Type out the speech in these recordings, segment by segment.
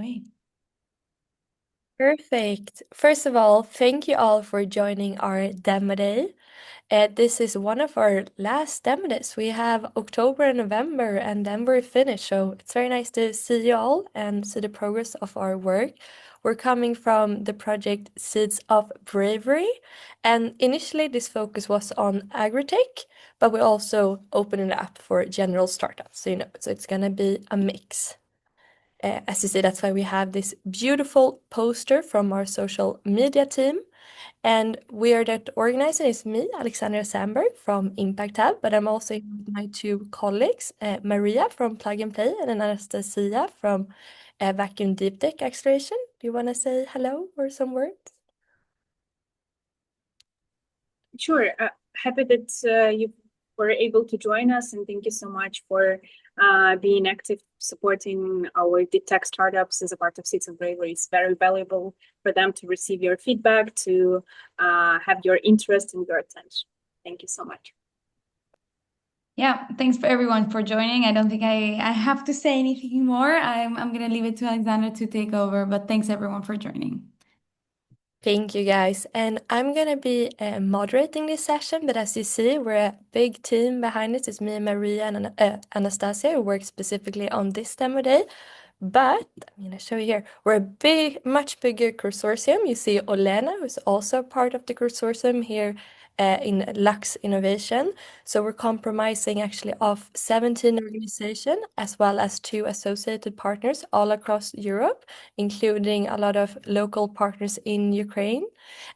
away. Perfect. First of all, thank you all for joining our demo day. This is one of our last demo days. We have October and November, and then we're finished. So it's very nice to see you all and see the progress of our work. We're coming from the project Seeds of Bravery, and initially this focus was on AgriTech, but we also opened it up for general startups. So it's gonna be a mix. As you see, that's why we have this beautiful poster from our social media team. And we are that organizer is me, Alexandra Sandberg from Impact Hub, but I'm also here with my two colleagues, Maria from Plug and Play and Anastasia from Vacuum Deep Tech Acceleration. Do you want to say hello or some words? Sure. Happy that you were able to join us, and thank you so much for being active, supporting our deep tech startups as a part of Seeds of Bravery. It's very valuable for them to receive your feedback, to have your interest and your attention. Thank you so much. Yeah, thanks for everyone for joining. I don't think I have to say anything more. I'm gonna leave it to Alexandra to take over, but thanks everyone for joining. Thank you guys. And I'm gonna be moderating this session, but as you see, we're a big team behind it. It's me, Maria, and Anastasia who work specifically on this demo day. But I'm gonna show you here, we're a much bigger consortium. You see Olena, who's also part of the consortium here in Lux Innovation. So we're comprising actually of 17 organizations as well as 2 associated partners all across Europe, including a lot of local partners in Ukraine.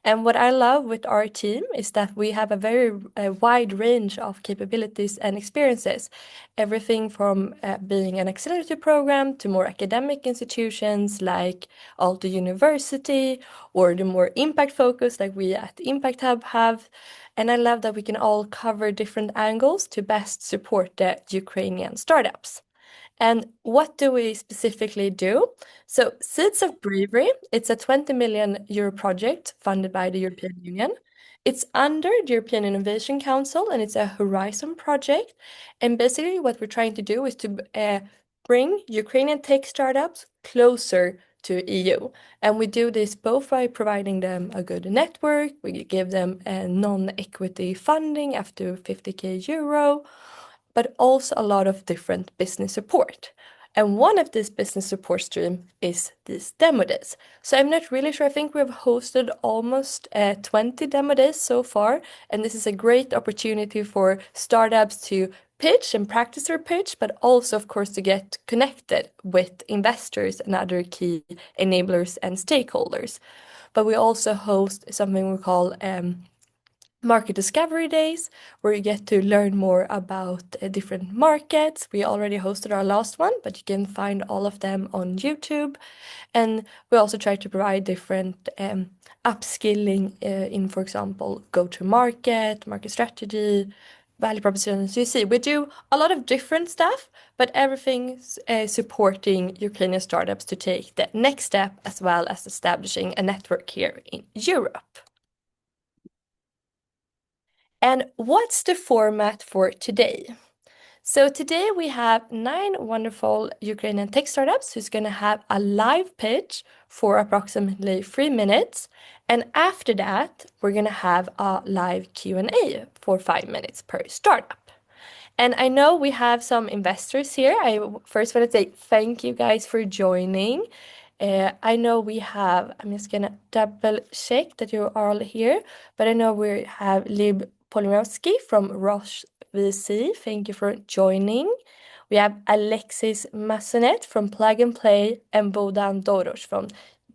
And what I love with our team is that we have a very wide range of capabilities and experiences. Everything from being an accelerator program to more academic institutions like Aalto University or the more impact focus like we at Impact Hub have. And I love that we can all cover different angles to best support the Ukrainian startups. And what do we specifically do? So, Seeds of Bravery, it's a 20 million euro project funded by the European Union. It's under the European Innovation Council and it's a Horizon project. And basically, what we're trying to do is to bring Ukrainian tech startups closer to EU. And we do this both by providing them a good network, we give them a non-equity funding up to 50k euro, but also a lot of different business support. And one of these business support stream is these demo days. So I'm not really sure. I think we've hosted almost 20 demo days so far. And this is a great opportunity for startups to pitch and practice their pitch, but also, of course, to get connected with investors and other key enablers and stakeholders. But we also host something we call market discovery days, where you get to learn more about different markets. We already hosted our last one, but you can find all of them on YouTube. And we also try to provide different upskilling in, for example, go-to-market, market strategy, value propositions. You see, we do a lot of different stuff, but everything's supporting Ukrainian startups to take the next step, as well as establishing a network here in Europe. And what's the format for today? So today we have 9 wonderful Ukrainian tech startups who's going to have a live pitch for approximately 3 minutes. And after that, we're going to have a live Q&A for 5 minutes per startup. And I know we have some investors here. I first want to say thank you guys for joining. I know we have, I'm just going to double check that you're all here, but I know we have Lib Polymovsky from Roche VC. Thank you for joining. We have Alexis Massonet from Plug and Play and Bodan Doros from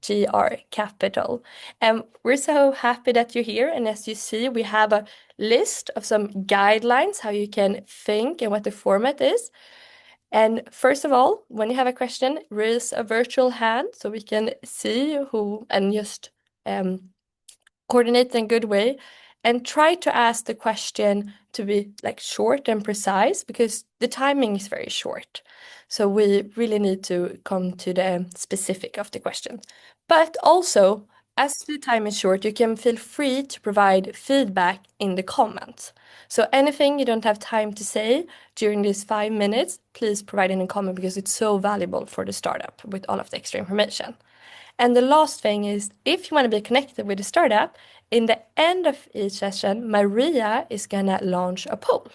GR Capital. And we're so happy that you're here. And as you see, we have a list of some guidelines how you can think and what the format is. And first of all, when you have a question, raise a virtual hand so we can see who and just coordinate in a good way. And try to ask the question to be like short and precise because the timing is very short. So we really need to come to the specific of the question. But also, as the time is short, you can feel free to provide feedback in the comments. So anything you don't have time to say during these 5 minutes, please provide in a comment because it's so valuable for the startup with all of the extra information. And the last thing is, if you want to be connected with the startup, in the end of each session, Maria is gonna launch a poll.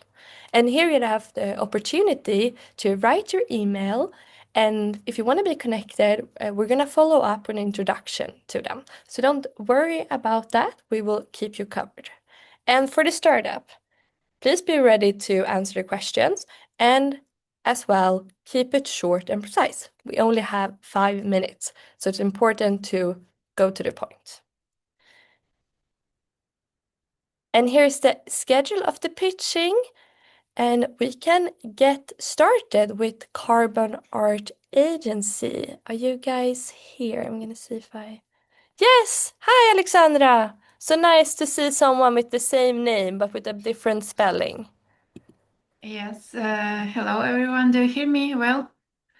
And here you have the opportunity to write your email. And if you want to be connected, we're gonna follow up with an introduction to them. So don't worry about that. We will keep you covered. And for the startup, please be ready to answer the questions and as well keep it short and precise. We only have 5 minutes, so it's important to go to the point. And here's the schedule of the pitching, and we can get started with Carbon Art Agency. Are you guys here? I'm gonna see if I... Yes! Hi, Alexandra! So nice to see someone with the same name but with a different spelling. Yes, hello everyone. Do you hear me well?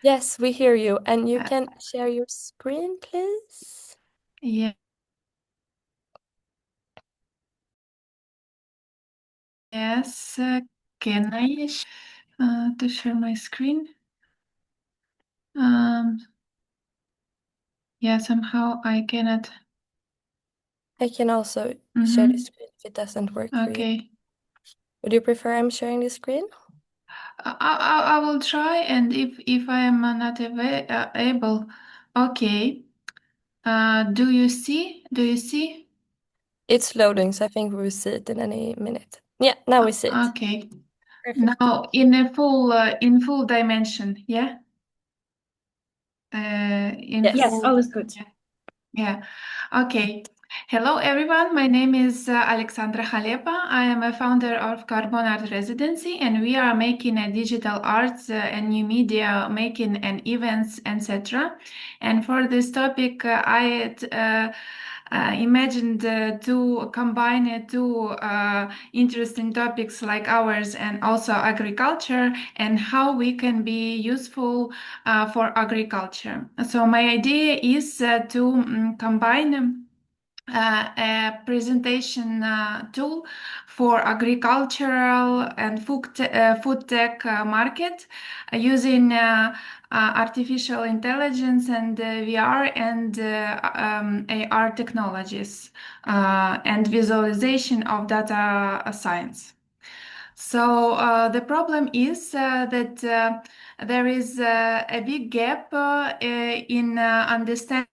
Yes, we hear you. And you Uh, can share your screen, please. yeah. Yes, can I to share my screen? Yeah, somehow I cannot. I can also share the screen if it doesn't work for you. Okay. Would you prefer I'm sharing the screen? I will try, and if I am not able, okay. Do you see? Do you see? It's loading, so I think we will see it in any minute. Yeah, now we see it. Okay. Perfect. Now in full dimension, yeah. In Yes. Yes, full. all is good. Yeah. Okay. Hello, everyone. My name is Alexandra Halepa. I am a founder of Carbon Art Residency, and we are making a digital arts and new media making and events, etc. And for this topic, I imagined to combine two interesting topics like ours and also agriculture and how we can be useful for agriculture. So my idea is to combine a presentation tool for agricultural and food tech market using artificial intelligence and VR and AR technologies and visualization of data science. So the problem is that there is a big gap in understanding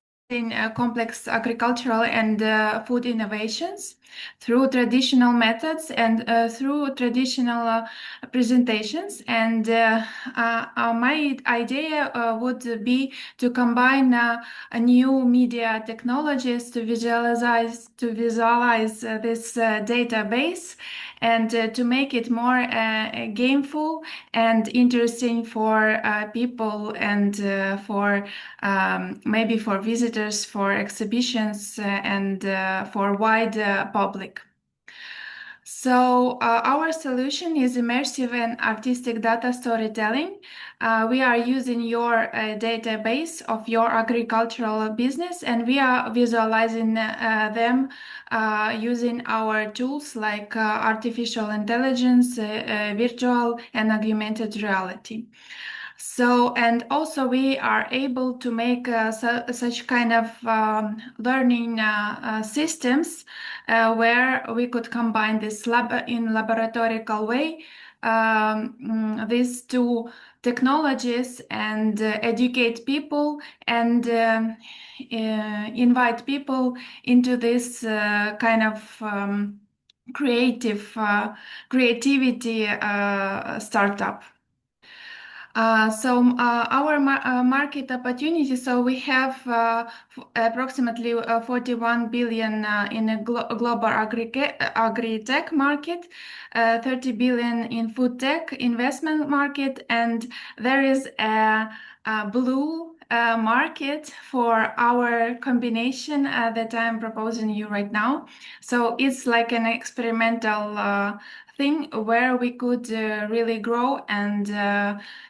complex agricultural and food innovations through traditional methods and through traditional presentations. And my idea would be to combine a new media technologies to visualize this database and to make it more gameful and interesting for people and for maybe for visitors, for exhibitions, and for wide public. So our solution is immersive and artistic data storytelling. We are using your database of your agricultural business, and we are visualizing them using our tools like artificial intelligence, virtual and augmented reality. So, and also we are able to make such kind of learning systems where we could combine this in laboratorical way these two technologies and educate people and invite people into this kind of creativity startup. Our market opportunity, so we have approximately 41 billion in a global agri-tech market, 30 billion in food tech investment market, and there is a blue market for our combination that I'm proposing you right now. So it's like an experimental thing where we could really grow and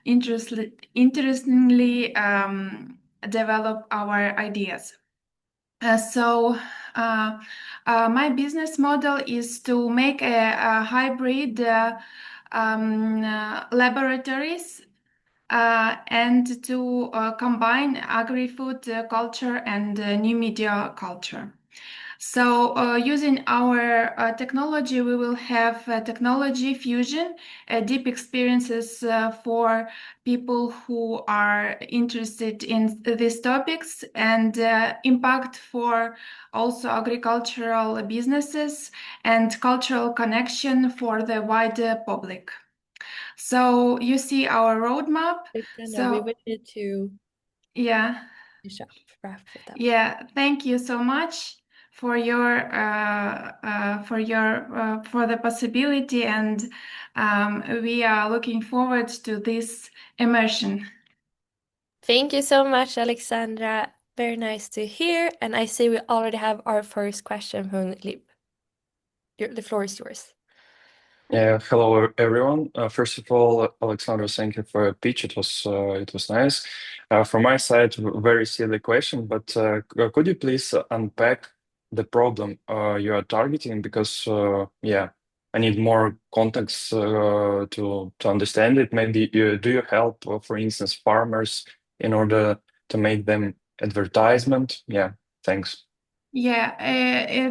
interestingly develop our ideas. So my business model is to make a hybrid laboratories and to combine agri-food culture and new media culture. So using our technology, we will have technology fusion, deep experiences for people who are interested in these topics, and impact for also agricultural businesses and cultural connection for the wider public. So you see our roadmap. Alexandra, we So would need to yeah. wrap it up. Yeah, thank you so much for your for the possibility, and we are looking forward to this immersion. Thank you so much, Alexandra. Very nice to hear. And I see we already have our first question from Lib. The floor is yours. Yeah, hello everyone. First of all, Alexander, thank you for your pitch. It was nice. From my side, very silly question, but could you please unpack the problem you are targeting? Because yeah, I need more context to understand it. Maybe do you help, for instance, farmers in order to make them advertisement? Yeah, thanks. Yeah,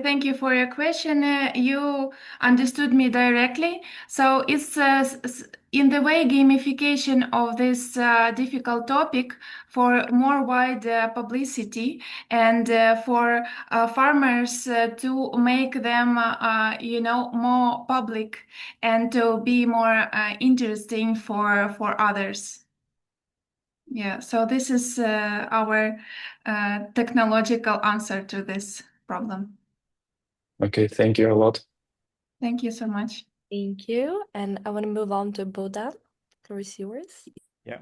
thank you for your question. You understood me directly. So it's in the way gamification of this difficult topic for more wide publicity and for farmers to make them, more public and to be more interesting for others. Yeah, so this is our technological answer to this problem. Okay, thank you a lot. Thank you so much. Thank you. And I want to move on to Bodan. The floor is yours. Yeah.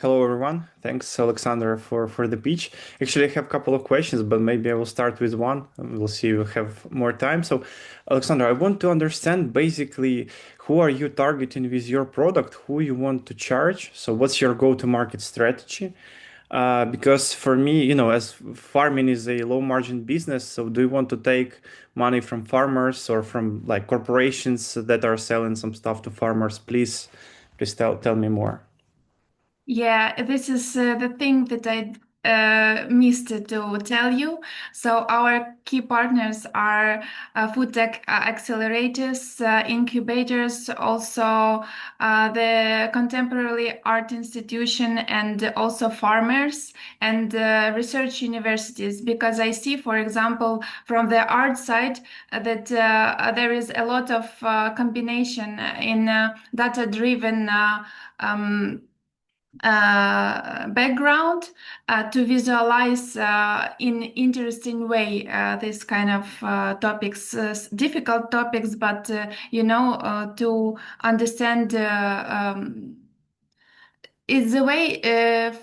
Hello, everyone. Thanks, Alexander, for the pitch. Actually, I have a couple of questions, but maybe I will start with one, and we'll see if we have more time. So, Alexander, I want to understand basically who are you targeting with your product, who you want to charge. So, what's your go-to-market strategy? Because for me, as farming is a low margin business, so do you want to take money from farmers or from like corporations that are selling some stuff to farmers? Please tell me more. Yeah, this is the thing that I missed to tell you. So our key partners are food tech accelerators, incubators, also the contemporary art institution, and also farmers and research universities. Because I see, for example, from the art side, that there is a lot of combination in data-driven background to visualize in interesting way this kind of topics, difficult topics, but to understand it's a way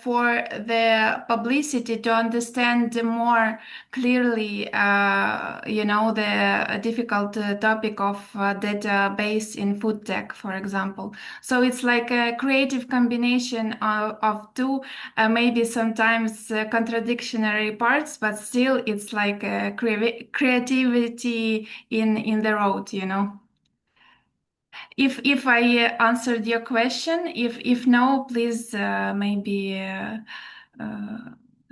for the publicity to understand more clearly, the difficult topic of database in food tech, for example. So it's like a creative combination of two, maybe sometimes contradictory parts, but still it's like creativity in the road. If I answered your question, if no, please maybe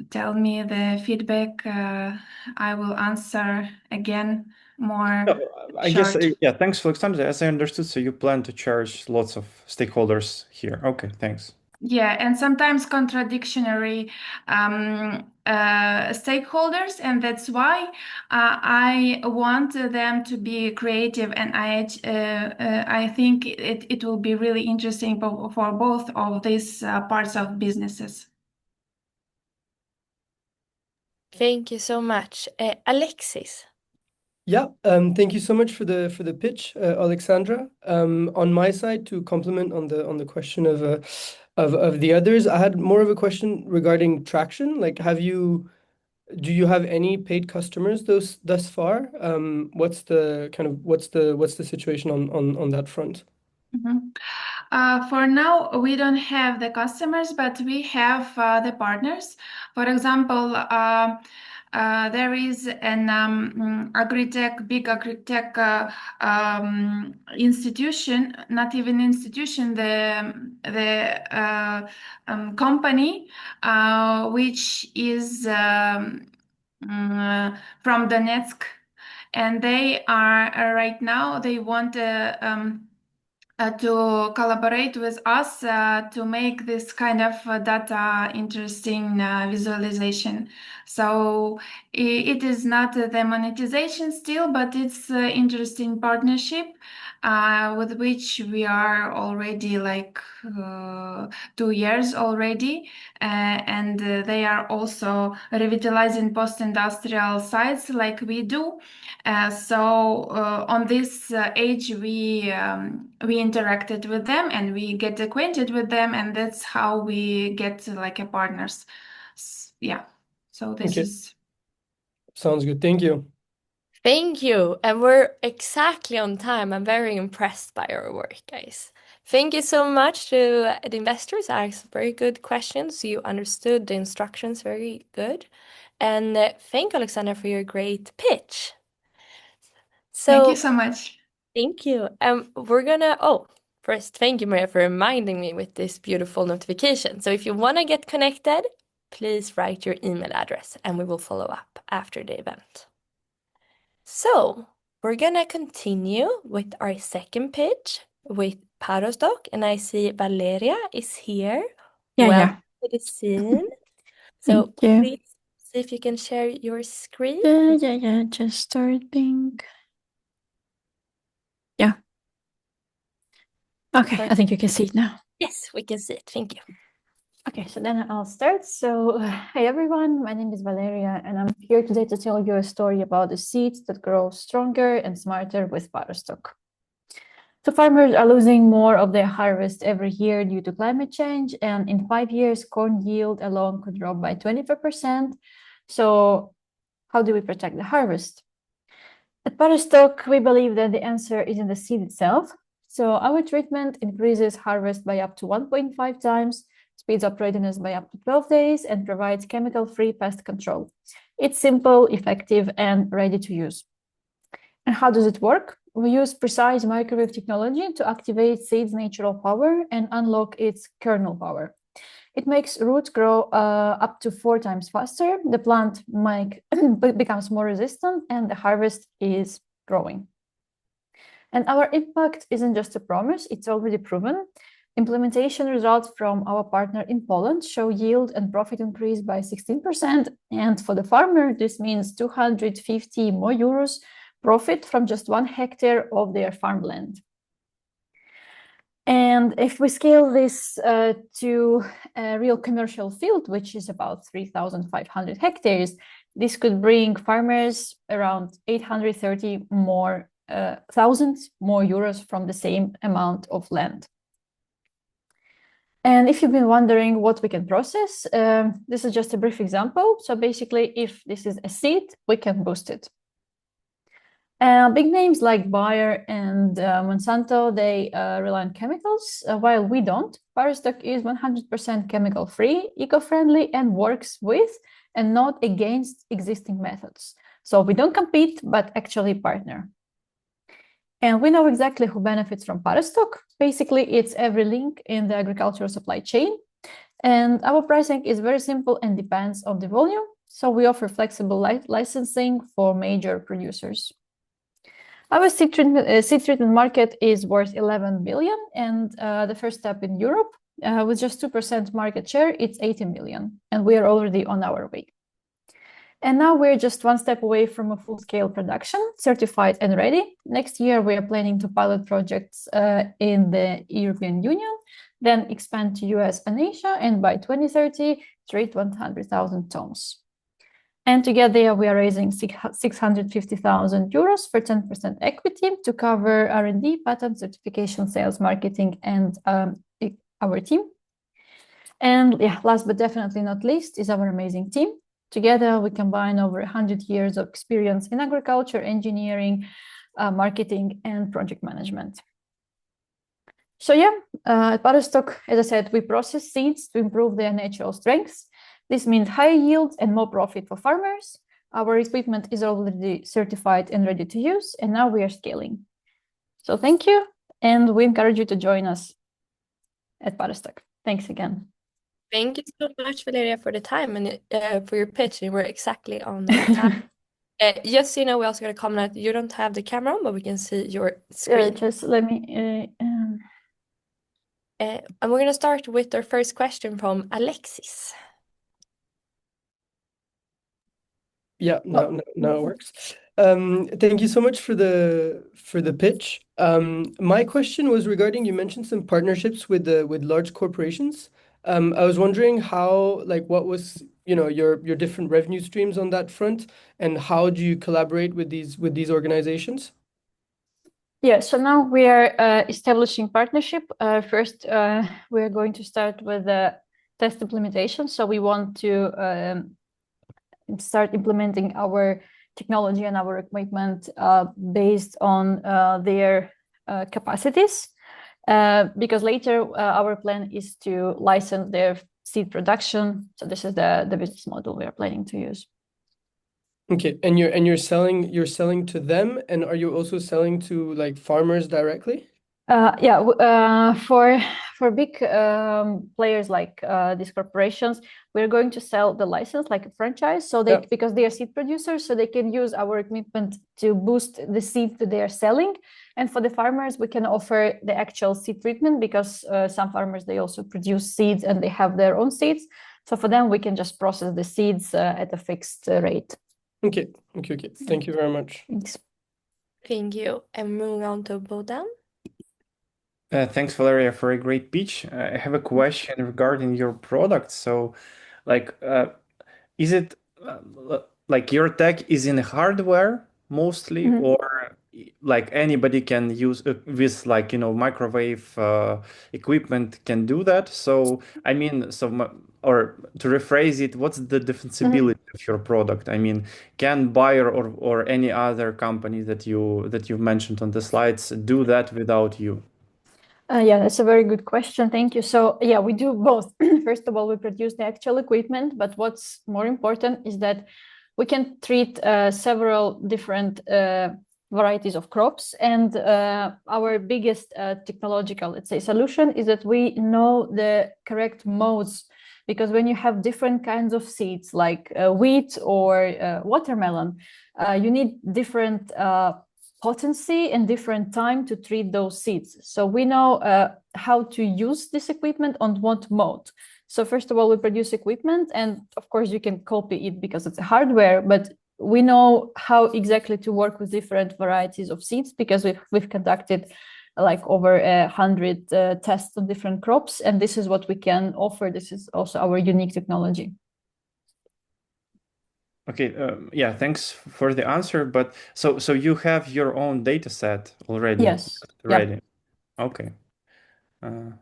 tell me the feedback. I will answer again more No, I guess, short. yeah, thanks, Alexander. As I understood, so you plan to charge lots of stakeholders here. Okay, thanks. Yeah, and sometimes contradictory stakeholders, and that's why I want them to be creative, and I think it will be really interesting for both of these parts of businesses. Thank you so much. Alexis. Yeah, thank you so much for the pitch, Alexandra. On my side, to comment on the question of the others, I had more of a question regarding traction. Like, do you have any paid customers thus far? What's the situation on that front? Mhm. For now, we don't have the customers, but we have the partners. For example, there is an big AgriTech institution, not even institution, the company, which is from Donetsk, and they are right now, they want to collaborate with us to make this kind of data interesting visualization. So it is not the monetization still, but it's interesting partnership with which we are already like 2 years already, and they are also revitalizing post-industrial sites like we do. On this age, we interacted with them and we get acquainted with them, and that's how we get like a partners. Yeah. So this Okay. is Sounds good. Thank you. Thank you. And we're exactly on time. I'm very impressed by your work, guys. Thank you so much to the investors. Asked very good questions. You understood the instructions very good. And thank you, Alexandra, for your great pitch. thank you so much. Thank you. First, thank you, Maria, for reminding me with this beautiful notification. So if you want to get connected, please write your email address and we will follow up after the event. So we're gonna continue with our second pitch with Parostock, and I see Valeria is here. Welcome to the scene. So please see if you can share your screen. Yeah, just starting. Yeah. Okay, I think you can see it now. Yes, we can see it. Thank you. Okay, so then I'll start. So, hey everyone, my name is Valeria, and I'm here today to tell you a story about the seeds that grow stronger and smarter with Parostock. So farmers are losing more of their harvest every year due to climate change, and in 5 years, corn yield alone could drop by 25%. So how do we protect the harvest? At Parostock, we believe that the answer is in the seed itself. So our treatment increases harvest by up to 1.5 times, speeds up readiness by up to 12 days, and provides chemical-free pest control. It's simple, effective, and ready to use. And how does it work? We use precise microwave technology to activate seed's natural power and unlock its kernel power. It makes roots grow up to 4 times faster. The plant becomes more resistant, and the harvest is growing. And our impact isn't just a promise, it's already proven. Implementation results from our partner in Poland show yield and profit increase by 16%. And for the farmer, this means 250 more euros profit from just 1 hectare of their farmland. And if we scale this to a real commercial field, which is about 3,500 hectares, this could bring farmers around 830 more thousands more euros from the same amount of land. And if you've been wondering what we can process, this is just a brief example. So basically, if this is a seed, we can boost it. Big names like Bayer and Monsanto, they rely on chemicals, while we don't. Parostock is 100% chemical-free, eco-friendly, and works with and not against existing methods. So we don't compete, but actually partner. And we know exactly who benefits from Parostock. Basically, it's every link in the agricultural supply chain. And our pricing is very simple and depends on the volume. So we offer flexible licensing for major producers. Our seed treatment market is worth 11 billion, and the first step in Europe, with just 2% market share, it's 80 million, and we are already on our way. And now we're just 1 step away from a full-scale production, certified and ready. Next year, we are planning to pilot projects in the European Union, then expand to US and Asia, and by 2030, treat 100,000 tons. And together, we are raising 650,000 euros for 10% equity to cover R&D, patent, certification, sales, marketing, and our team. And yeah, last but definitely not least is our amazing team. Together, we combine over 100 years of experience in agriculture, engineering, marketing, and project management. So yeah, at Parostock, as I said, we process seeds to improve their natural strengths. This means higher yields and more profit for farmers. our equipment is already certified and ready to use, and now we are scaling. So thank you, and we encourage you to join us at Parastalk. Thanks again. Thank you so much, Valeria, for the time and for your pitch. You were exactly on time. Just so you know, we're also going to comment that you don't have the camera on, but we can see your screen. Just let me... And we're going to start with our first question from Alexis. Yeah, now it works. Thank you so much for the pitch. My question was regarding, you mentioned some partnerships with large corporations. I was wondering how, what was, your different revenue streams on that front, and how do you collaborate with these organizations? Yeah, so now we are establishing partnership. First, we are going to start with the test implementation. So we want to start implementing our technology and our equipment based on their capacities. Because later our plan is to license their seed production. So this is the business model we are planning to use. Okay, and you're selling to them, and are you also selling to farmers directly? For big players like these corporations, we're going to sell the license like a franchise, so because they are seed producers, so they can use our equipment to boost the seed that they are selling. And for the farmers, we can offer the actual seed treatment, because some farmers, they also produce seeds and they have their own seeds. So for them, we can just process the seeds at a fixed rate. Okay. Thank you very much. Thanks. Thank you. And moving on to Bodan. Thanks, Valeria, for a great pitch. I have a question regarding your product. So, is it your tech is in hardware mostly, or anybody can use with microwave equipment can do that? So, I mean, or to rephrase it, what's the defensibility of your product? I mean, can Bayer or any other company that you mentioned on the slides do that without you? Yeah, that's a very good question. Thank you. So yeah, we do both. First of all, we produce the actual equipment, but what's more important is that we can treat several different varieties of crops. And our biggest technological, let's say, solution is that we know the correct modes, because when you have different kinds of seeds like wheat or watermelon, you need different potency and different time to treat those seeds. So we know how to use this equipment on what mode. So first of all, we produce equipment, and of course you can copy it because it's a hardware, but we know how exactly to work with different varieties of seeds, because we've conducted over 100 tests on different crops, and this is what we can offer. This is also our unique technology. Okay, yeah, thanks for the answer. But so you have your own data set already? Yes. Ready. Yep. Okay.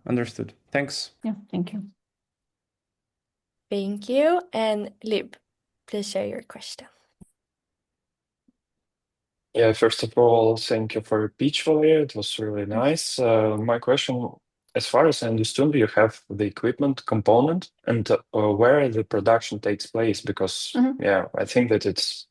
Understood. Thanks. Yeah, thank you. Thank you. And Lib, please share your question. Yeah, first of all, thank you for your pitch, Valeria. It was really nice. My question, as far as I understood, you have the equipment component, and where the production takes place, because yeah, I think that it's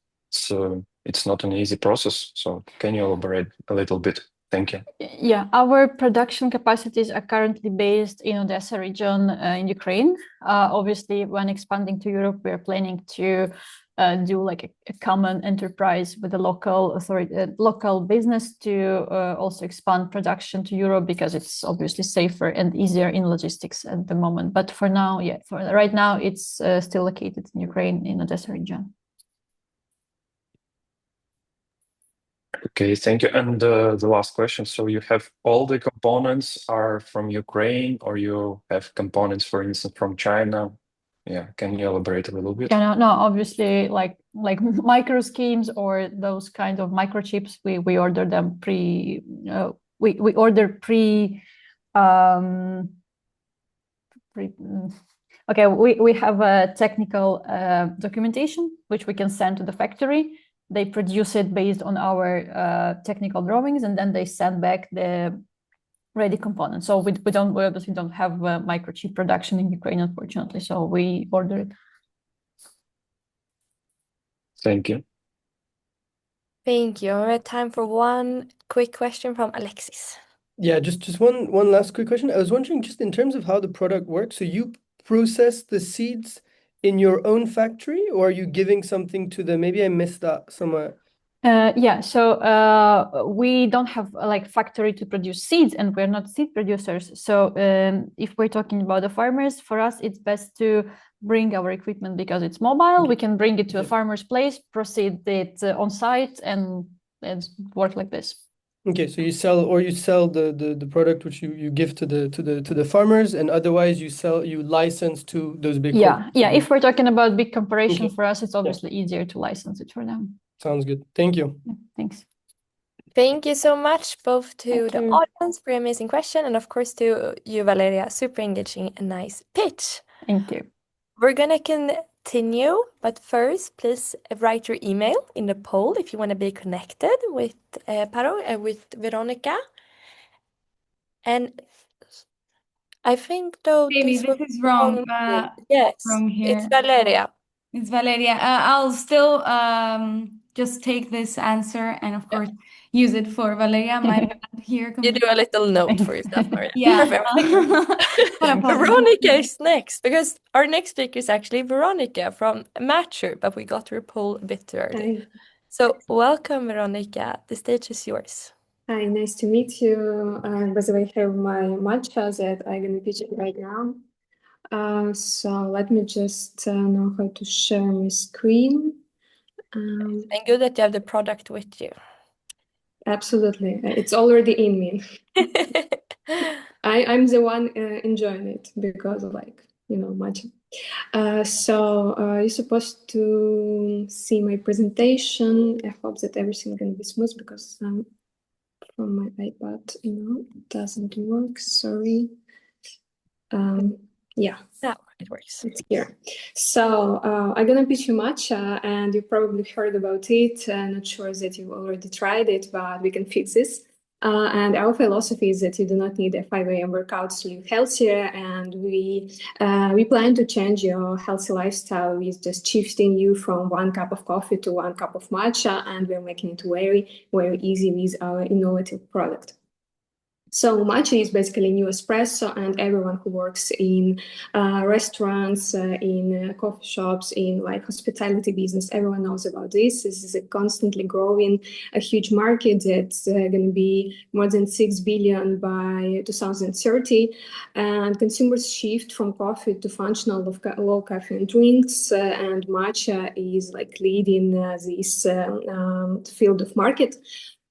not an easy process. So can you elaborate a little bit? Thank you. Yeah, our production capacities are currently based in Odessa region in Ukraine. Obviously, when expanding to Europe, we are planning to do a common enterprise with the local authority, local business, to also expand production to Europe, because it's obviously safer and easier in logistics at the moment. But for now, yeah, for right now, it's still located in Ukraine in Odessa region. Okay, thank you. And the last question. So you have all the components are from Ukraine, or you have components, for instance, from China? Yeah, can you elaborate a little bit? Yeah, no, obviously, like micro schemes or those kind of microchips, we order them we order okay, we have a technical documentation which we can send to the factory. They produce it based on our technical drawings, and then they send back the ready components. So we obviously don't have microchip production in Ukraine, unfortunately. So we order it. Thank you. Thank you. We have time for one quick question from Alexis. Yeah, just one last quick question. I was wondering, just in terms of how the product works, so you process the seeds in your own factory, or are you giving something to the, maybe I missed that somewhere. Yeah, so we don't have like factory to produce seeds, and we're not seed producers. So if we're talking about the farmers, for us it's best to bring our equipment because it's mobile. We can bring it to a farmer's place, proceed it on site, and work like this. Okay, so you sell the product which you give to the farmers, and otherwise you license to those big Yeah. If we're talking about big corporation, Okay. for us it's obviously easier to license it for them. Sounds good. Thank you. Yeah, thanks. Thank you so much, both to Thank the you. audience for your amazing question, and of course to you, Valeria. Super engaging and nice pitch. Thank you. We're gonna continue, but first, please write your email in the poll if you want to be connected with Paro and with Veronica. And I think though Maybe this was this is wrong. yes, Wrong here. it's Valeria. It's Valeria. I'll still just take this answer and of course use it for Valeria. My bad here. You do a little note for yourself, Maria. Yeah. Perfect. Veronica is next because our next speaker is actually Veronica from Matcher, but we got her poll a bit too early. Hi. So welcome, Veronica. The stage is yours. Hi, nice to meet you. By the way, I have my matcha that I'm gonna pitch it right now. So let me just know how to share my screen. And good that you have the product with you. Absolutely, it's already in me. I'm the one enjoying it because of matcha. So you're supposed to see my presentation. I hope that everything gonna be smooth because from my iPad, it doesn't work. Sorry. Yeah. Now it works. It's here. So I'm gonna pitch you matcha, and you probably heard about it. Not sure that you already tried it, but we can fix this. And our philosophy is that you do not need a 5 a.m. workout to live healthier, and we plan to change your healthy lifestyle with just shifting you from 1 cup of coffee to 1 cup of matcha, and we're making it very, very easy with our innovative product. So matcha is basically new espresso, and everyone who works in restaurants, in coffee shops, in like hospitality business, everyone knows about this. This is a constantly growing, a huge market that's going to be more than 6 billion by 2030. And consumers shift from coffee to functional low caffeine drinks, and matcha is like leading this field of market.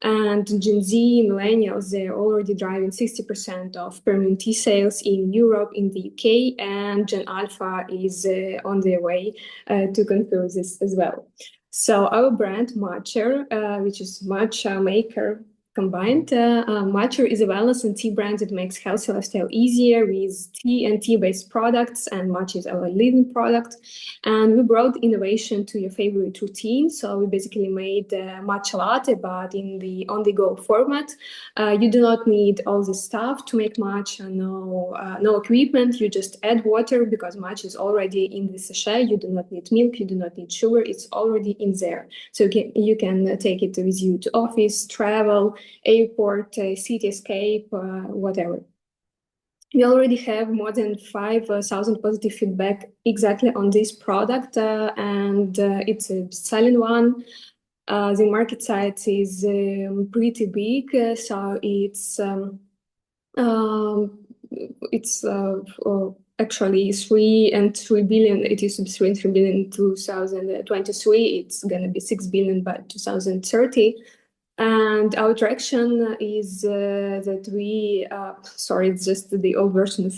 And Gen Z, millennials, they're already driving 60% of premium tea sales in Europe, in the UK, and Gen Alpha is on their way to conquer this as well. So our brand, Matcher, which is matcha maker combined, Matcher is a wellness and tea brand that makes healthy lifestyle easier with tea and tea-based products, and Matcha is our leading product. And we brought innovation to your favorite routine. So we basically made matcha latte, but in the on-the-go format. You do not need all this stuff to make matcha, no equipment. You just add water because matcha is already in the sachet. You do not need milk, you do not need sugar. It's already in there. So you can take it with you to office, travel, airport, city escape, whatever. We already have more than 5,000 positive feedback exactly on this product, and it's a silent one. The market size is pretty big, so it's actually 3 billion. It used to be 3 billion in 2023. It's going to be 6 billion by 2030. And our traction is that we, sorry, it's just the old version of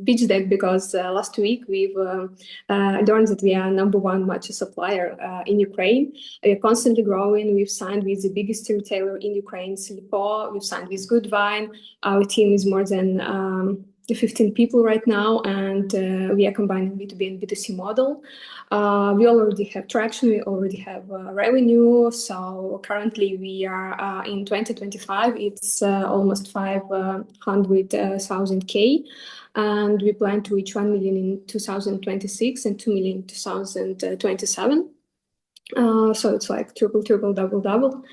pitch deck, because last week we've learned that we are #1 matcha supplier in Ukraine. We're constantly growing. We've signed with the biggest retailer in Ukraine, Silipo. We've signed with Good Vine. Our team is more than 15 people right now, and we are combining B2B and B2C model. We already have traction, we already have revenue. So currently we are in 2025, it's almost 500,000 K. And we plan to reach 1 million in 2026 and 2 million in 2027. So it's like triple, double, double.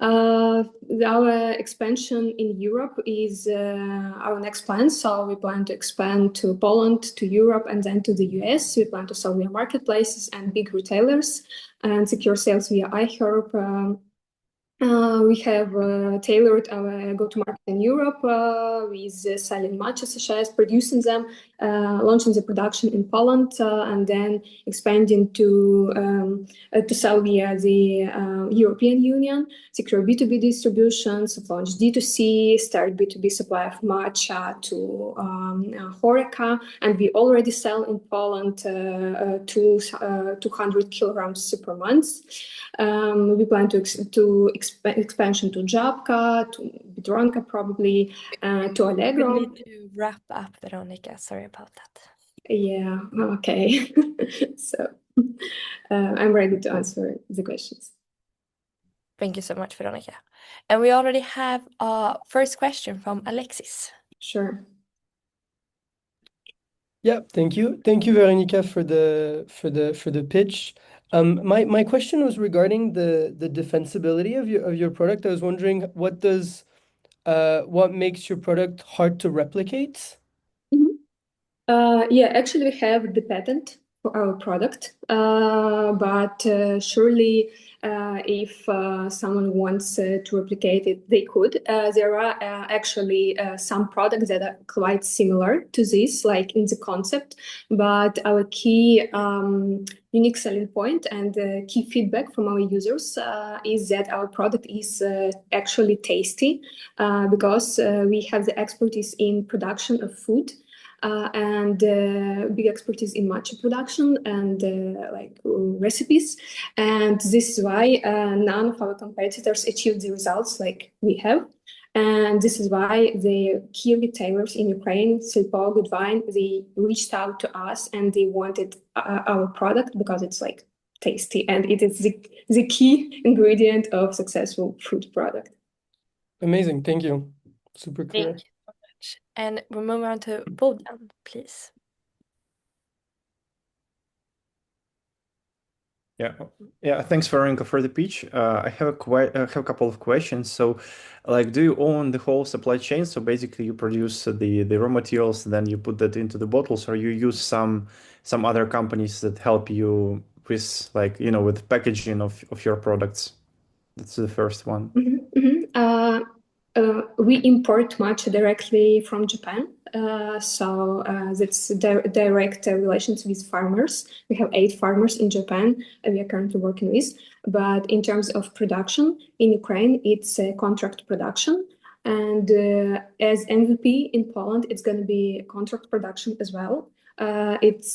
Our expansion in Europe is our next plan. So we plan to expand to Poland, to Europe, and then to the US. We plan to sell via marketplaces and big retailers and secure sales via iHerb. We have tailored our go-to-market in Europe with selling matcha sachets, producing them, launching the production in Poland, and then expanding to sell via the European Union, secure B2B distributions, launch D2C, start B2B supply of matcha to Horeca, and we already sell in Poland 200 kilograms per month. We plan to expansion to Żabka, to Biedronka probably, to Allegro. We need to wrap up, Veronica. Sorry about that. Yeah, okay. So I'm ready to answer the questions. Thank you so much, Veronica. And we already have our first question from Alexis. Sure. Yeah, thank you. Thank you, Veronica, for the pitch. My question was regarding the defensibility of your product. I was wondering what makes your product hard to replicate? Yeah, actually we have the patent for our product, but surely if someone wants to replicate it, they could. There are actually some products that are quite similar to this, like in the concept, but our key unique selling point and key feedback from our users is that our product is actually tasty because we have the expertise in production of food. And big expertise in matcha production and like recipes. And this is why none of our competitors achieved the results like we have. And this is why the key retailers in Ukraine, Silpo, Goodvine, they reached out to us and they wanted our product because it's like tasty and it is the key ingredient of successful food product. Amazing, thank you. Super clear. Thank you so much. And we move on to Bodan, please. Yeah. Thanks, Veronica, for the pitch. I have a couple of questions. So, like, do you own the whole supply chain? So basically, you produce the raw materials, then you put that into the bottles, or you use some other companies that help you with, like, with packaging of your products. That's the first one. We import matcha directly from Japan. So that's direct relations with farmers. We have 8 farmers in Japan we are currently working with. But in terms of production in Ukraine, it's a contract production. And as MVP in Poland, it's going to be contract production as well. It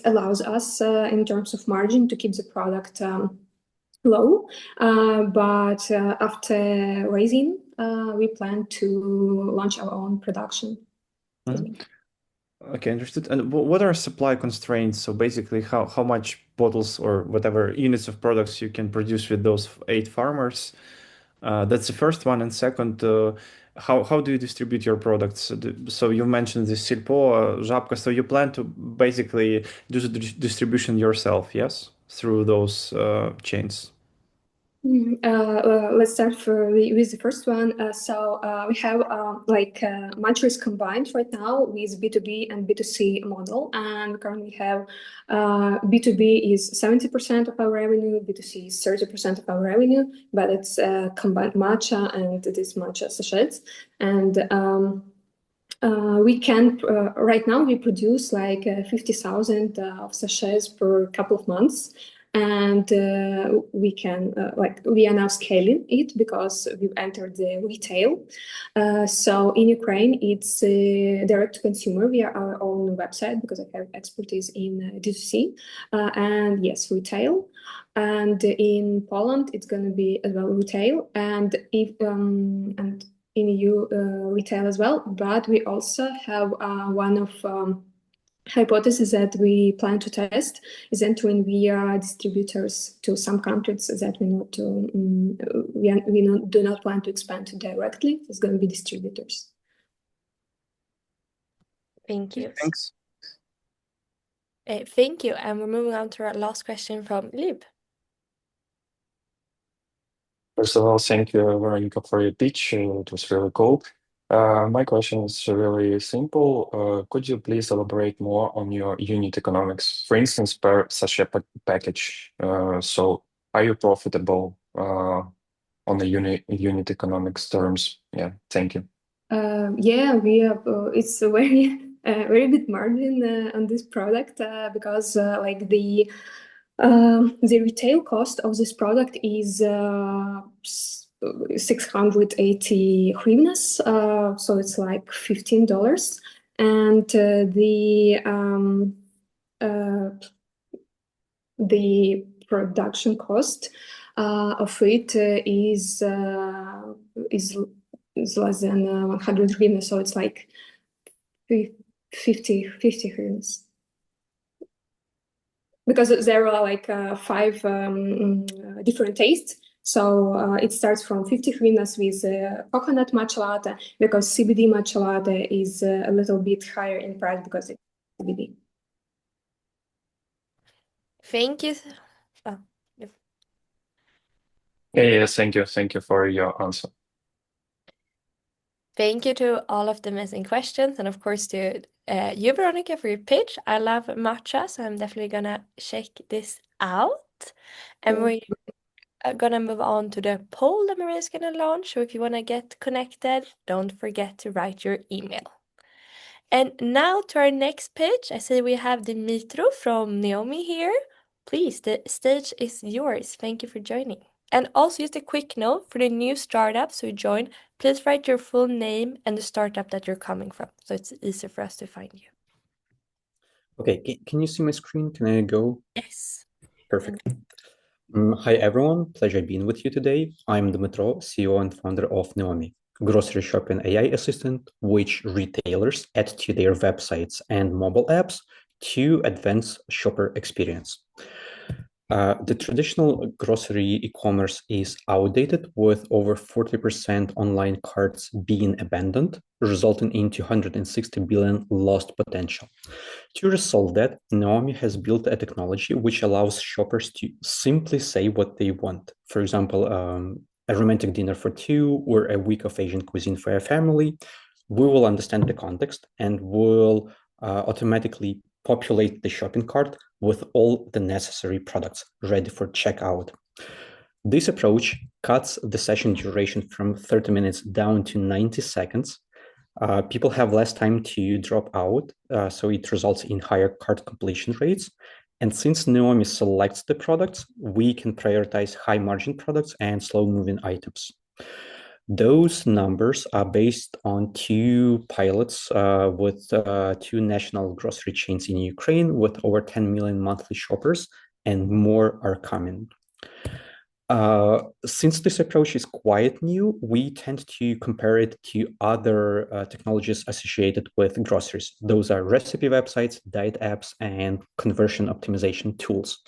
allows us in terms of margin to keep the product low, but after raising, we plan to launch our own production. Okay, understood. And what are supply constraints? So basically, how much bottles or whatever units of products you can produce with those 8 farmers? That's the first one. And second, how do you distribute your products? So you mentioned the Silpo, Żabka. So you plan to basically do the distribution yourself, yes, through those chains? Let's start with the first one. So we have matchers combined right now with B2B and B2C model, and we currently have B2B is 70% of our revenue, B2C is 30% of our revenue, but it's combined matcha and this matcha sachets. And we can right now we produce like 50,000 of sachets per couple of months. And we can we are now scaling it because we've entered the retail. So in Ukraine, it's direct to consumer via our own website because I have expertise in D2C and yes, retail. And in Poland, it's going to be as well retail and and in EU retail as well. But we also have one of hypothesis that we plan to test is entering via distributors to some countries that we do not plan to expand directly. It's going to be distributors. Thank you. Thanks. Thank you. And we're moving on to our last question from Lib. First of all, thank you, Veronica, for your pitch. It was really cool. My question is really simple. Could you please elaborate more on your unit economics? For instance, per sachet package. So are you profitable on the unit economics terms? Yeah, thank you. Yeah, we have. It's a very very good margin on this product because like the retail cost of this product is 680 hryvnias, so it's like $15, and the production cost of it is less than 100 hryvnias, so it's like 50 hryvnias. Because there are like 5 different tastes. So it starts from 50 hryvnias with coconut matcha latte, because CBD matcha latte is a little bit higher in price because it's CBD. Thank you. Oh, yeah. Yeah, thank you. Thank you for your answer. Thank you to all of the amazing questions, and of course to you, Veronica, for your pitch. I love matcha, so I'm definitely gonna check this out. And we're gonna move on to the poll that Maria's gonna launch. So if you wanna get connected, don't forget to write your email. And now to our next pitch. I see we have Dimitro from Naomi here. Please, the stage is yours. Thank you for joining. And also just a quick note for the new startups who join, please write your full name and the startup that you're coming from, so it's easier for us to find you. Okay, can you see my screen? Can I go? Yes. Perfect. Hi everyone, pleasure being with you today. I'm Dmitro, CEO and founder of Naomi, grocery shopping AI assistant, which retailers add to their websites and mobile apps to advance shopper experience. The traditional grocery e-commerce is outdated, with over 40% online carts being abandoned, resulting in 260 billion lost potential. To resolve that, Naomi has built a technology which allows shoppers to simply say what they want. For example, a romantic dinner for 2 or a week of Asian cuisine for a family. We will understand the context and will automatically populate the shopping cart with all the necessary products ready for checkout. This approach cuts the session duration from 30 minutes down to 90 seconds. People have less time to drop out, so it results in higher cart completion rates. And since Naomi selects the products, we can prioritize high margin products and slow moving items. Those numbers are based on 2 pilots with 2 national grocery chains in Ukraine with over 10 million monthly shoppers, and more are coming. Since this approach is quite new, we tend to compare it to other technologies associated with groceries. Those are recipe websites, diet apps, and conversion optimization tools.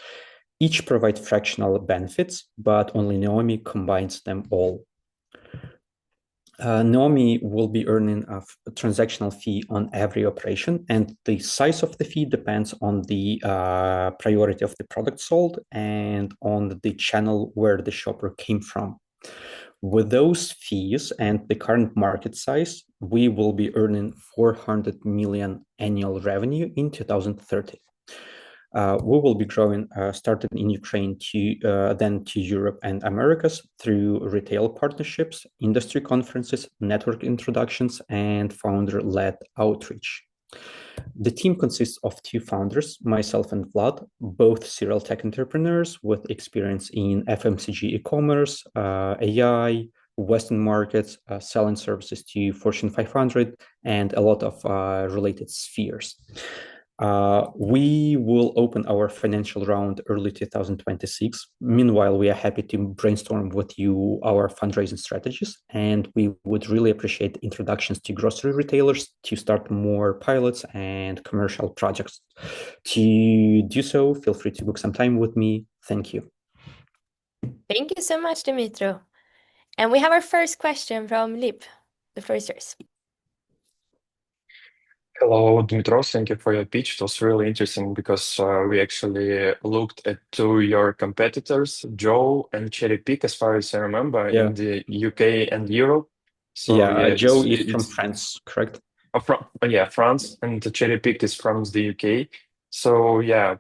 Each provide fractional benefits, but only Naomi combines them all. Naomi will be earning a transactional fee on every operation, and the size of the fee depends on the priority of the product sold and on the channel where the shopper came from. With those fees and the current market size, we will be earning 400 million annual revenue in 2030. We will be growing, started in Ukraine then to Europe and Americas through retail partnerships, industry conferences, network introductions, and founder-led outreach. The team consists of 2 founders, myself and Vlad, both serial tech entrepreneurs with experience in FMCG e-commerce, AI, Western markets, selling services to Fortune 500, and a lot of related spheres. We will open our financial round early 2026. Meanwhile, we are happy to brainstorm with you our fundraising strategies, and we would really appreciate introductions to grocery retailers to start more pilots and commercial projects. To do so, feel free to book some time with me. Thank you. Thank you so much, Dimitro. And we have our first question from Lip. The floor is yours. Hello, Dmitro. Thank you for your pitch. It was really interesting because we actually looked at two your competitors, Joe and Cherry Pick, as far as I remember, Yeah. in the UK and Europe. So Yeah, yeah, Joe is from it's France, correct? from yeah, France, and the Cherry Pick is from the UK. So yeah,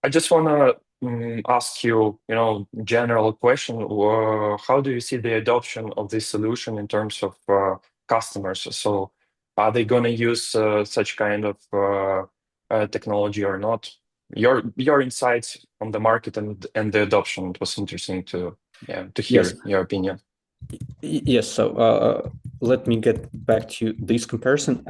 I just wanna ask you, general question. How do you see the adoption of this solution in terms of customers? So, are they gonna use such kind of technology or not? Your insights on the market and the adoption. It was interesting to Yes. hear your opinion. Yes. So let me get back to this comparison.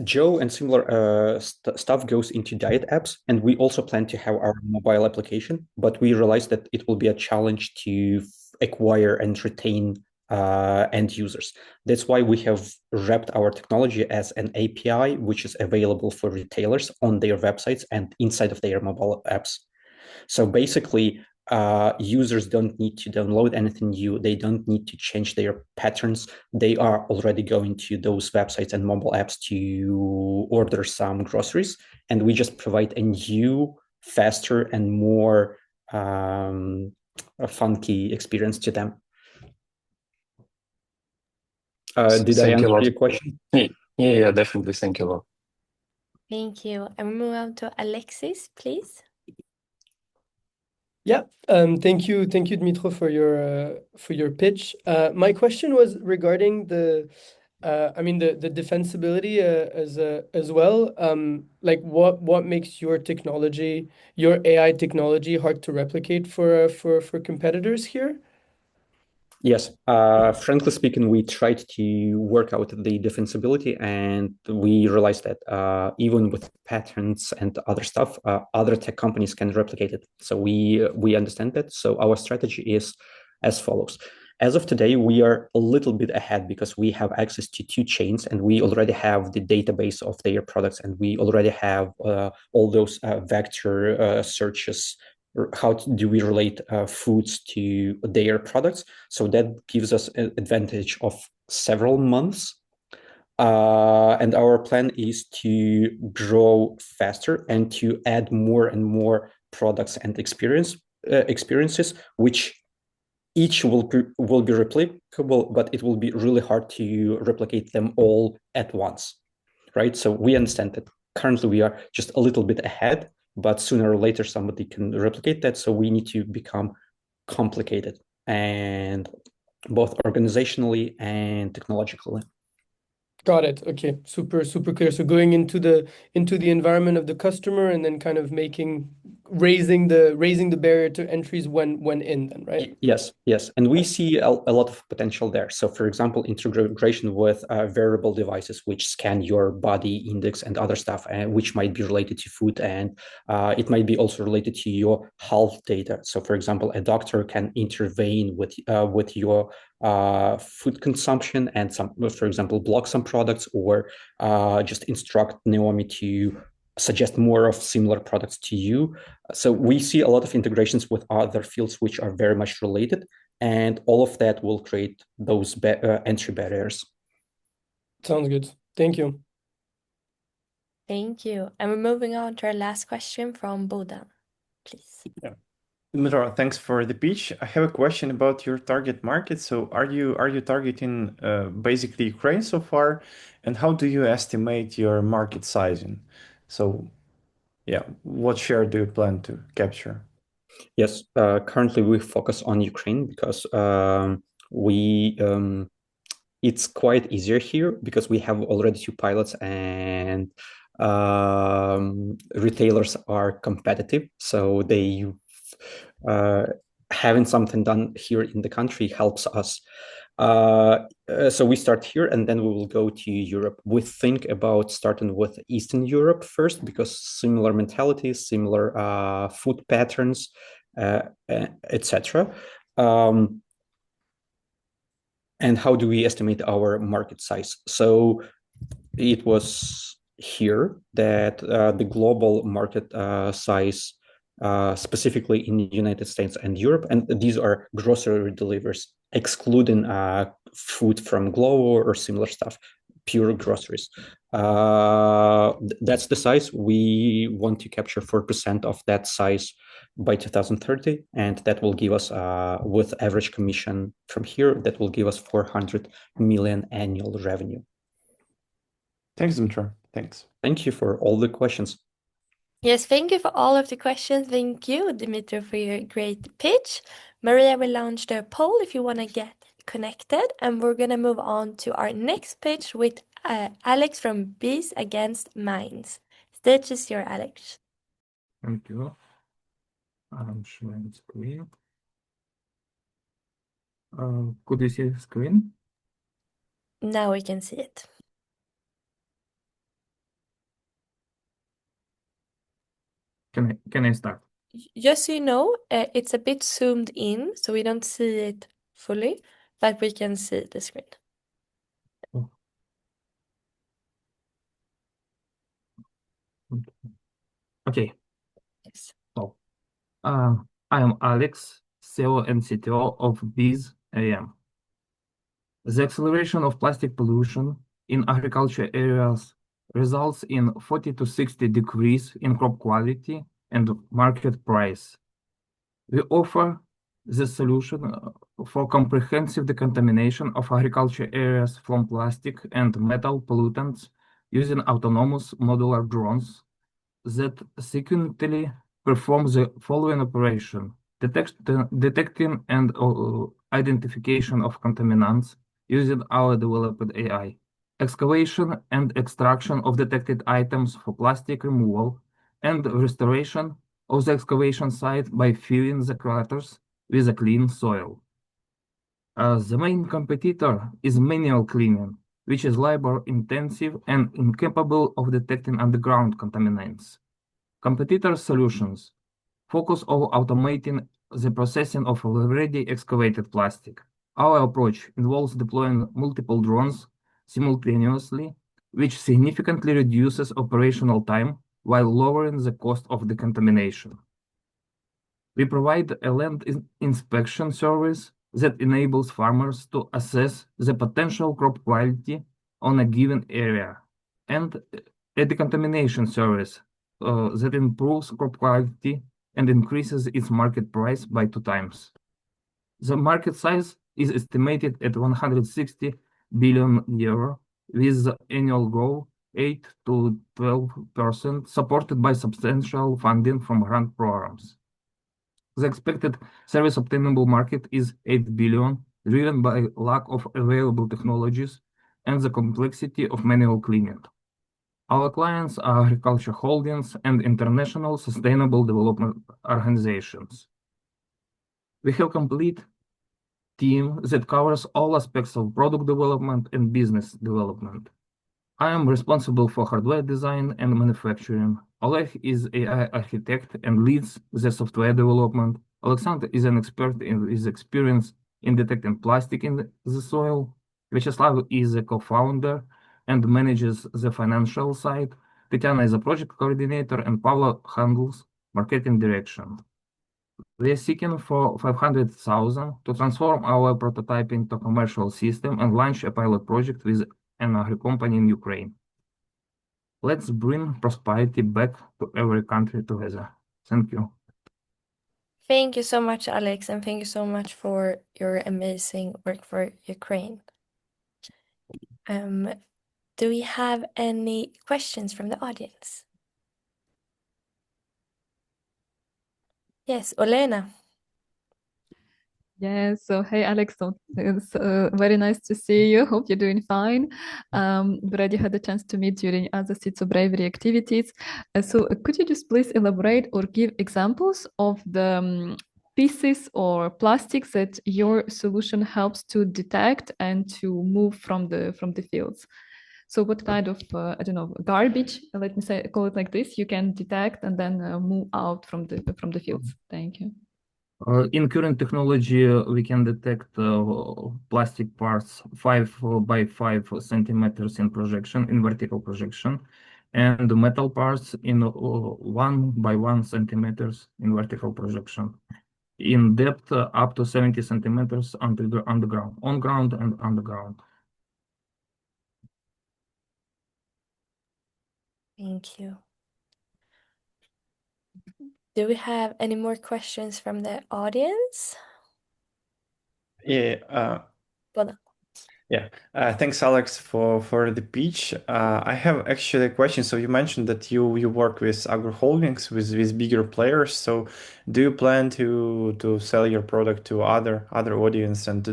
Joe and similar stuff goes into diet apps, and we also plan to have our mobile application, but we realized that it will be a challenge to acquire and retain end users. That's why we have wrapped our technology as an API, which is available for retailers on their websites and inside of their mobile apps. So basically, users don't need to download anything new. They don't need to change their patterns. They are already going to those websites and mobile apps to order some groceries. And we just provide a new, faster, and more funky experience to them. Did I Thank you a answer lot. your question? Yeah, definitely. Thank you a lot. Thank you. And we move on to Alexis, please. Yeah, thank you, Dmitro, for your pitch. My question was regarding the defensibility as well. Like what makes your technology, your AI technology, hard to replicate for competitors here? Yes, frankly speaking, we tried to work out the defensibility, and we realized that even with patents and other stuff, other tech companies can replicate it. So we understand that. So our strategy is as follows. As of today, we are a little bit ahead because we have access to two chains, and we already have the database of their products, and we already have all those vector searches. How do we relate foods to their products? So that gives us an advantage of several months. And our plan is to grow faster and to add more and more products and experiences, which each will be replicable, but it will be really hard to replicate them all at once, right? So we understand that currently we are just a little bit ahead, but sooner or later somebody can replicate that. So we need to become complicated, and both organizationally and technologically. Got it. Okay, super clear. So going into the environment of the customer, and then kind of raising the barrier to entries when in, then, right? Yes. And we see a lot of potential there. So for example, integration with wearable devices which scan your body index and other stuff, which might be related to food, and it might be also related to your health data. So for example, a doctor can intervene with your food consumption and for example, block some products, or just instruct Naomi to suggest more of similar products to you. So we see a lot of integrations with other fields which are very much related, and all of that will create those entry barriers. Sounds good. Thank you. Thank you. And we're moving on to our last question from Bodan, please. Yeah. Dmitro, thanks for the pitch. I have a question about your target market. So are you targeting basically Ukraine so far? And how do you estimate your market sizing? So yeah, what share do you plan to capture? Yes, currently we focus on Ukraine because it's quite easier here because we have already two pilots, and retailers are competitive. So they having something done here in the country helps us. So we start here, and then we will go to Europe. We think about starting with Eastern Europe first because similar mentalities, similar food patterns, etc. And how do we estimate our market size? So it was here that the global market size, specifically in the United States and Europe, and these are grocery deliveries, excluding food from Glovo or similar stuff, pure groceries. That's the size. We want to capture 4% of that size by 2030, and that will give us, with average commission from here, that will give us 400 million annual revenue. Thanks, Dmitry. Thanks. Thank you for all the questions. Yes, thank you for all of the questions. Thank you, Dimitri, for your great pitch. Maria will launch the poll if you want to get connected, and we're going to move on to our next pitch with Alex from Bees Against Mines. Stage is yours, Alex. Thank you. I'm sharing screen. Could you see the screen? Now we can see it. Can I start? Just so you know, it's a bit zoomed in, so we don't see it fully, but we can see the screen. Okay. Yes. So, I am Alex, CEO and CTO of Bees AM. The acceleration of plastic pollution in agriculture areas results in 40 to 60 decrease in crop quality and market price. We offer the solution for comprehensive decontamination of agriculture areas from plastic and metal pollutants using autonomous modular drones that sequentially perform the following operation: detecting and identification of contaminants using our developed AI, excavation and extraction of detected items for plastic removal, and restoration of the excavation site by filling the craters with a clean soil. The main competitor is manual cleaning, which is labor-intensive and incapable of detecting underground contaminants. Competitor solutions focus on automating the processing of already excavated plastic. Our approach involves deploying multiple drones simultaneously, which significantly reduces operational time while lowering the cost of decontamination. We provide a land inspection service that enables farmers to assess the potential crop quality on a given area, and a decontamination service that improves crop quality and increases its market price by 2 times. The market size is estimated at 160 billion euro, with annual growth 8 to 12%, supported by substantial funding from grant programs. The expected service obtainable market is 8 billion, driven by lack of available technologies and the complexity of manual cleaning. Our clients are agriculture holdings and international sustainable development organizations. We have a complete team that covers all aspects of product development and business development. I am responsible for hardware design and manufacturing. Oleg is AI architect and leads the software development. Alexander is an expert in his experience in detecting plastic in the soil. Vyacheslav is a co-founder and manages the financial side. Tatiana is a project coordinator, and Pavla handles marketing direction. We are seeking for 500,000 to transform our prototype into a commercial system and launch a pilot project with an agri company in Ukraine. Let's bring prosperity back to every country together. Thank you. Thank you so much, Alex, and thank you so much for your amazing work for Ukraine. Do we have any questions from the audience? Yes, Olena. Yeah, so hey Alex, so it's very nice to see you. Hope you're doing fine. Already had the chance to meet during other Seeds of Bravery activities. So could you just please elaborate or give examples of the pieces or plastics that your solution helps to detect and to move from the fields? So what kind of I don't know, garbage, let me say, call it like this, you can detect and then move out from the fields? Thank you. In current technology, we can detect plastic parts 5 by 5 centimeters in projection, in vertical projection, and metal parts in 1 by 1 centimeters in vertical projection, in depth up to 70 centimeters underground, on ground and underground. Thank you. Do we have any more questions from the audience? Yeah. Bona. Yeah. Thanks, Alex, for the pitch. I have actually a question. So you mentioned that you work with agro holdings with bigger players. So do you plan to sell your product to other audience, and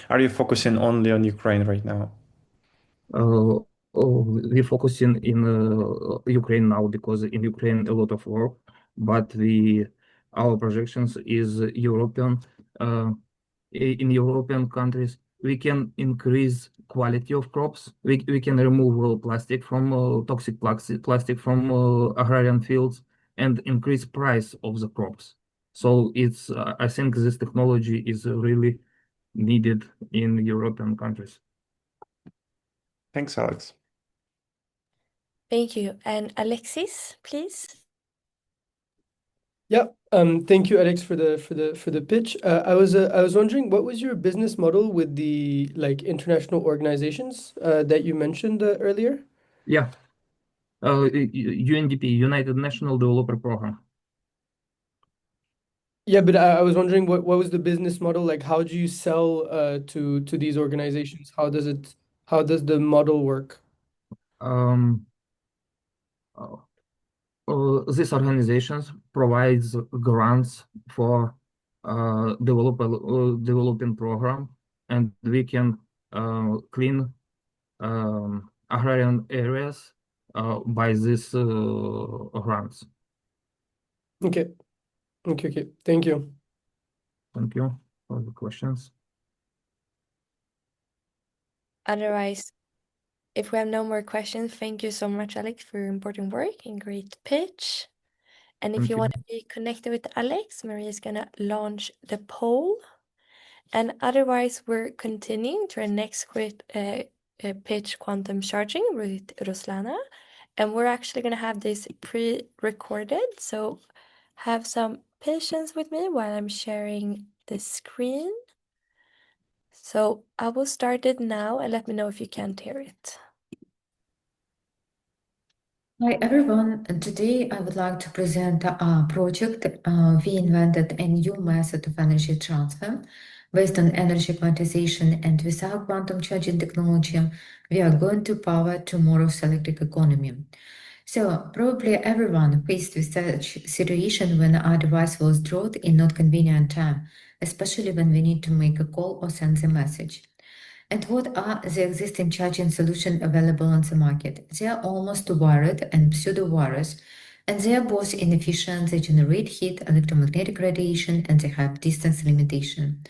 are you focusing only on Ukraine right now? We focusing in Ukraine now because in Ukraine a lot of work, but our projections is European. In European countries, we can increase quality of crops. We can remove plastic from toxic plastic from agrarian fields and increase price of the crops. So it's I think this technology is really needed in European countries. Thanks, Alex. Thank you. And Alexis, please. Yeah. Thank you, Alex, for the pitch. I was wondering, what was your business model with the international organizations that you mentioned earlier? Yeah. UNDP, United National Developer Program. Yeah, but I was wondering what was the business model like? How do you sell to these organizations? How does the model work? These organizations provides grants for developing program, and we can clean agrarian areas by these grants. Okay. Thank you. Thank you for the questions. Otherwise, if we have no more questions, thank you so much, Alex, for your important work and great pitch. And if Thank you you. want to be connected with Alex, Maria is going to launch the poll. And otherwise, we're continuing to our next great pitch, quantum charging with Ruslana. And we're actually going to have this pre-recorded. So have some patience with me while I'm sharing the screen. So I will start it now and let me know if you can't hear it. Hi everyone, and today I would like to present a project. We invented a new method of energy transfer based on energy quantization, and without quantum charging technology, we are going to power tomorrow's electric economy. So probably everyone faced with such situation when our device was drawn in not convenient time, especially when we need to make a call or send a message. And what are the existing charging solutions available on the market? They are almost wired and pseudo-wires, and they are both inefficient, they generate heat, electromagnetic radiation, and they have distance limitation.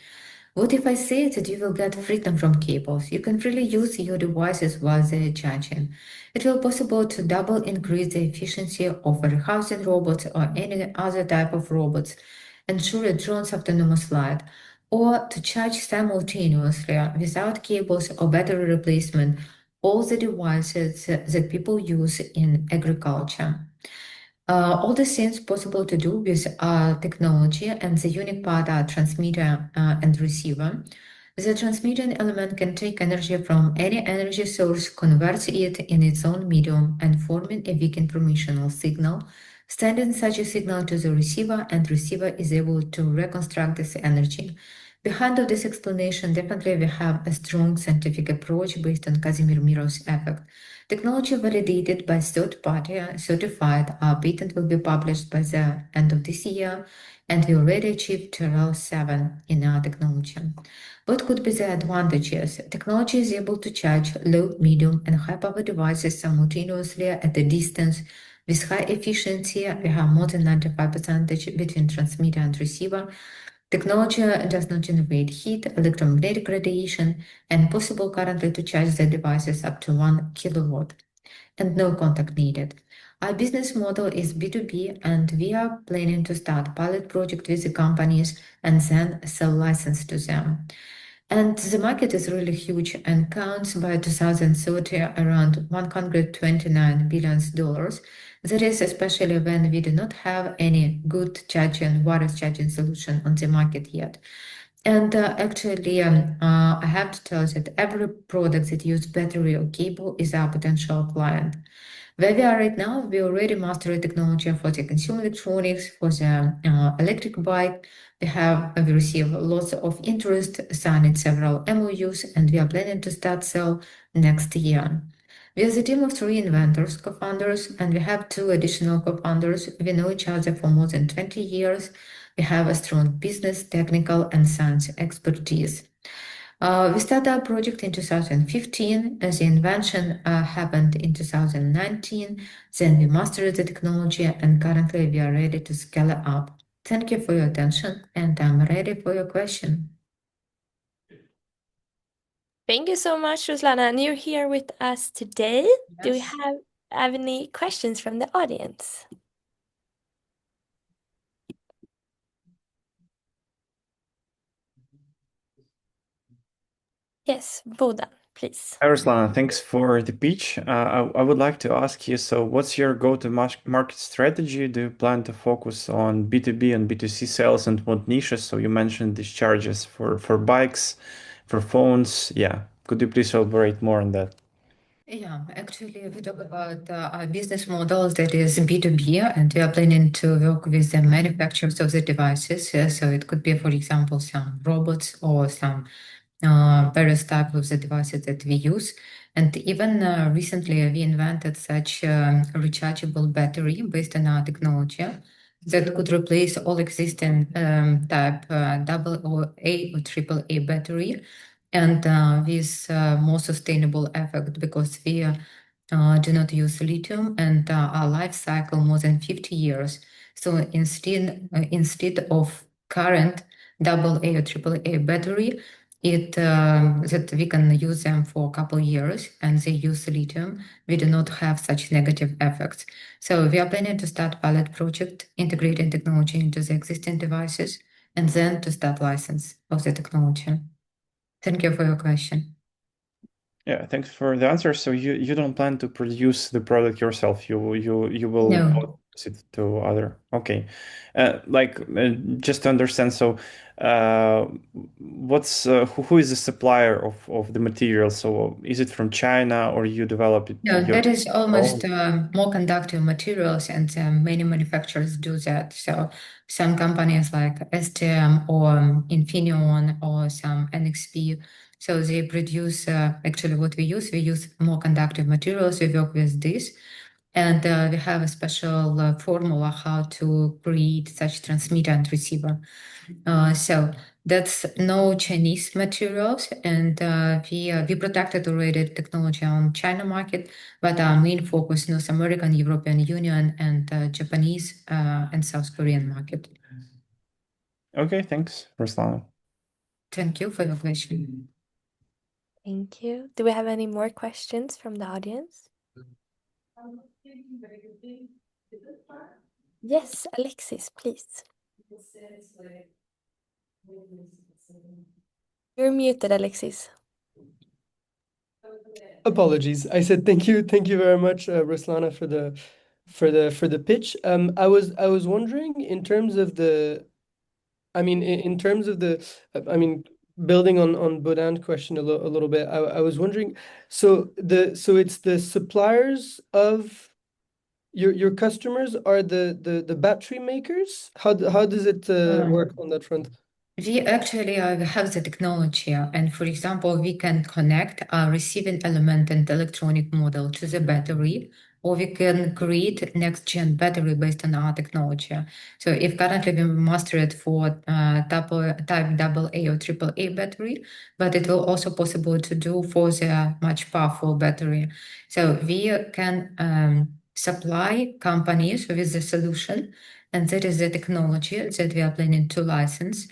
What if I say that you will get freedom from cables? You can really use your devices while they are charging. It will be possible to double increase the efficiency of warehousing robots or any other type of robots, ensure drones autonomous flight, or to charge simultaneously without cables or battery replacement all the devices that people use in agriculture. All the things possible to do with technology, and the unique part are transmitter and receiver. The transmitting element can take energy from any energy source, converts it in its own medium, and forming a weak informational signal, sending such a signal to the receiver, and receiver is able to reconstruct this energy. Behind of this explanation, definitely we have a strong scientific approach based on Casimir-Miro's effect. Technology validated by third party, certified. Our patent will be published by the end of this year, and we already achieved TRL 7 in our technology. What could be the advantages? Technology is able to charge low, medium, and high power devices simultaneously at a distance with high efficiency. We have more than 95% between transmitter and receiver. Technology does not generate heat, electromagnetic radiation, and possible currently to charge the devices up to 1 kilowatt, and no contact needed. Our business model is B2B, and we are planning to start pilot project with the companies and then sell license to them. And the market is really huge and counts by 2030 around $129 billion. That is especially when we do not have any good charging, wireless charging solution on the market yet. And actually, I have to tell that every product that uses battery or cable is our potential client. Where we are right now, we already mastered technology for the consumer electronics, for the electric bike. We receive lots of interest, signed several MOUs, and we are planning to start sell next year. We are a team of 3 inventors, co-founders, and we have 2 additional co-founders. We know each other for more than 20 years. We have a strong business, technical, and science expertise. We started our project in 2015, as the invention happened in 2019. Then we mastered the technology, and currently we are ready to scale it up. Thank you for your attention, and I'm ready for your question. Thank you so much, Ruslana. And you're here with us today. Do we have any questions from the audience? Yes, Bodan, please. Hi, Ruslana. Thanks for the pitch. I would like to ask you, so what's your go-to-market strategy? Do you plan to focus on B2B and B2C sales, and what niches? So you mentioned these charges for bikes, for phones. Yeah. Could you please elaborate more on that? Yeah, actually, we talk about our business models that is B2B, and we are planning to work with the manufacturers of the devices. So it could be, for example, some robots or some various type of the devices that we use. And even recently, we invented such rechargeable battery based on our technology that could replace all existing type double or A or triple A battery, and with more sustainable effect, because we do not use lithium, and our life cycle more than 50 years. So instead of current double A or triple A battery, that we can use them for a couple years, and they use lithium, we do not have such negative effects. So we are planning to start pilot project, integrating technology into the existing devices, and then to start license of the technology. Thank you for your question. Yeah, thanks for the answer. So you don't plan to produce the product yourself. You will No. outsource it to other. Okay. Just to understand, so who is the supplier of the material? So is it from China, or you develop it No, that is almost yourself? more conductive materials, and many manufacturers do that. So some companies like STM or Infineon or some NXP, so they produce actually what we use more conductive materials. We work with this, and we have a special formula how to create such transmitter and receiver. So that's no Chinese materials, and we protected already technology on China market, but our main focus North American, European Union, and Japanese and South Korean market. Okay, thanks, Ruslana. Thank you for your question. Thank you. Do we have any more questions from the audience? Yes, Alexis, please. You're muted, Alexis. Apologies. I said thank you very much, Ruslana, for the pitch. I was wondering in terms of the, building on Bodan's question a little bit. I was wondering, so it's the suppliers of your customers are the battery makers? How does it work on that front? We actually have the technology, and for example, we can connect a receiving element and electronic model to the battery, or we can create next-gen battery based on our technology. So if currently we master it for type double A or triple A battery, but it will also possible to do for the much powerful battery. So we can supply companies with the solution, and that is the technology that we are planning to license.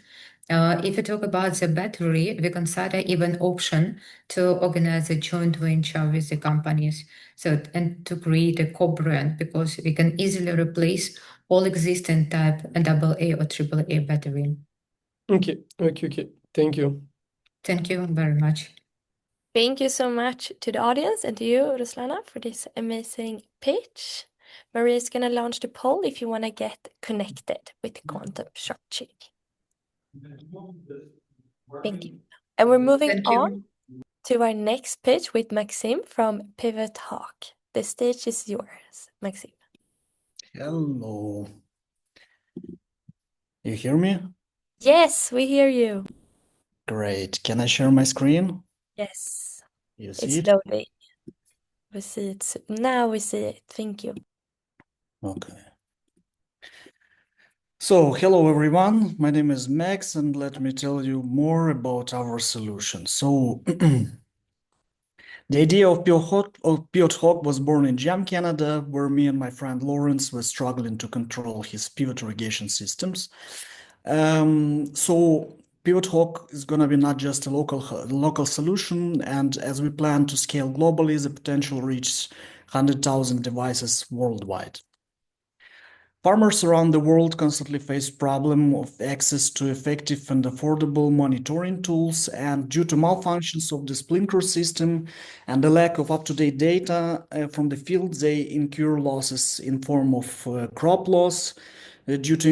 If you talk about the battery, we consider even option to organize a joint venture with the companies, and to create a co-brand, because we can easily replace all existing type double A or triple A battery. Okay. Thank you. Thank you very much. Thank you so much to the audience and to you, Ruslana, for this amazing pitch. Maria is going to launch the poll if you want to get connected with Quantum Shortching. Thank you. And we're moving on to our next pitch with Maxim from Pivot Hawk. The stage is yours, Maxime. Hello. You hear me? Yes, we hear you. Great. Can I share my screen? Yes, You see it's it? loading. We see it. Now we see it. Thank you. Okay. So, hello everyone. My name is Max, and let me tell you more about our solution. So, the idea of Pivot Hawk was born in Jam, Canada, where me and my friend Lawrence were struggling to control his pivot irrigation systems. So Pivot Hawk is going to be not just a local solution, and as we plan to scale globally, the potential reaches 100,000 devices worldwide. Farmers around the world constantly face problem of access to effective and affordable monitoring tools, and due to malfunctions of the sprinkler system and the lack of up-to-date data from the field, they incur losses in form of crop loss due to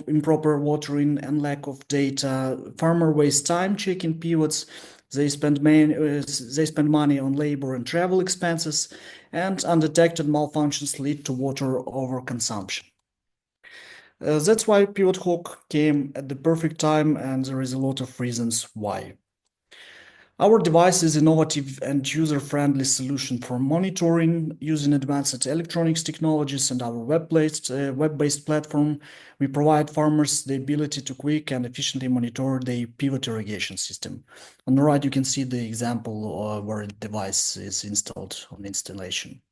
improper watering and lack of data. Farmer waste time checking pivots. They spend money on labor and travel expenses, and undetected malfunctions lead to water overconsumption. That's why Pivot Hawk came at the perfect time, and there is a lot of reasons why. Our device is innovative and user-friendly solution for monitoring using advanced electronics technologies, and our web-based platform. We provide farmers the ability to quick and efficiently monitor the pivot irrigation system. On the right, you can see the example where the device is installed on installation.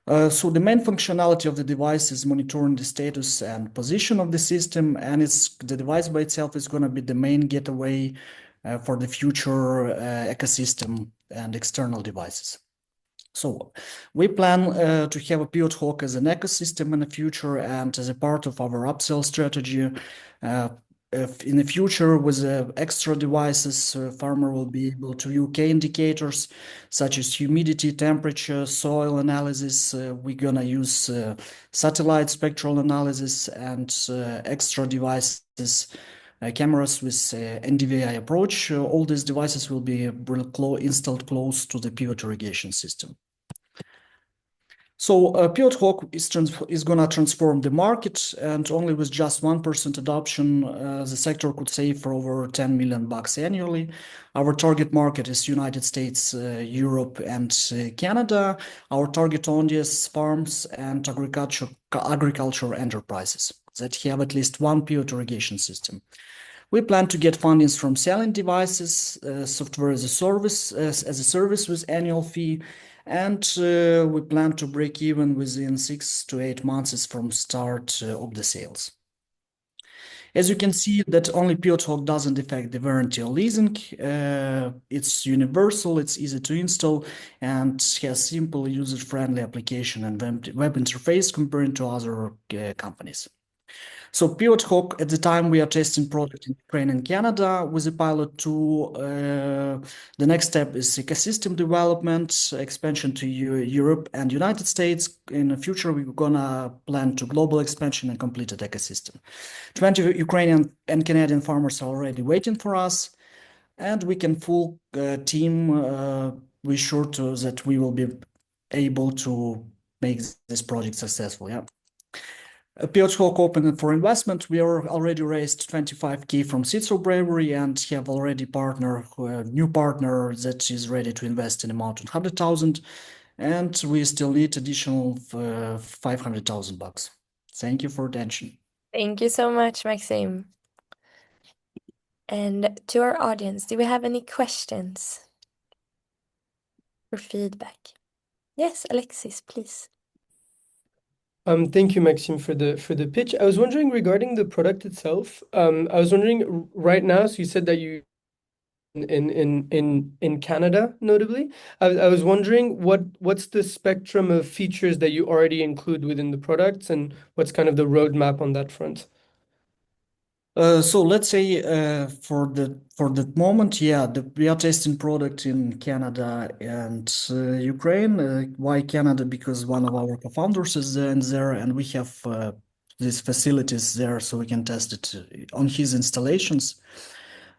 So the main functionality of the device is monitoring the status and position of the system, and the device by itself is going to be the main gateway for the future ecosystem and external devices. So we plan to have a Pivot Hawk as an ecosystem in the future, and as a part of our upsell strategy. If in the future, with extra devices, farmer will be able to view key indicators such as humidity, temperature, soil analysis. We're gonna use satellite spectral analysis and extra devices, cameras with NDVI approach. All these devices will be installed close to the pivot irrigation system. So Pivot Hawk is going to transform the market, and only with just 1% adoption, the sector could save for over $10 million annually. Our target market is United States, Europe, and Canada. Our target audience farms and agriculture enterprises that have at least one pivot irrigation system. We plan to get fundings from selling devices, software as a service with annual fee, and we plan to break even within 6 to 8 months from start of the sales. As you can see, that only Pivot Hawk doesn't affect the warranty or leasing. It's universal, it's easy to install, and has simple user-friendly application and web interface compared to other companies. So Pivot Hawk, at the time we are testing product in Ukraine and Canada with a pilot tool. The next step is ecosystem development, expansion to Europe and United States. In the future, we're gonna plan to global expansion and completed ecosystem. 20 Ukrainian and Canadian farmers are already waiting for us, and we can full team. We're sure that we will be able to make this project successful. Yeah. Pivot Hawk open for investment. We are already raised 25K from Seeds of Bravery and have already new partner that is ready to invest in amount of 100,000, and we still need additional $500,000. Thank you for attention. Thank you so much, Maxime. And to our audience, do we have any questions or feedback? Yes, Alexis, please. Thank you, Maxime, for the pitch. I was wondering regarding the product itself. I was wondering right now. So you said that you in Canada, notably. I was wondering what's the spectrum of features that you already include within the products, and what's kind of the roadmap on that front? So let's say for the moment, yeah, we are testing product in Canada and Ukraine. Why Canada? Because one of our co-founders is there, and we have these facilities there, so we can test it on his installations.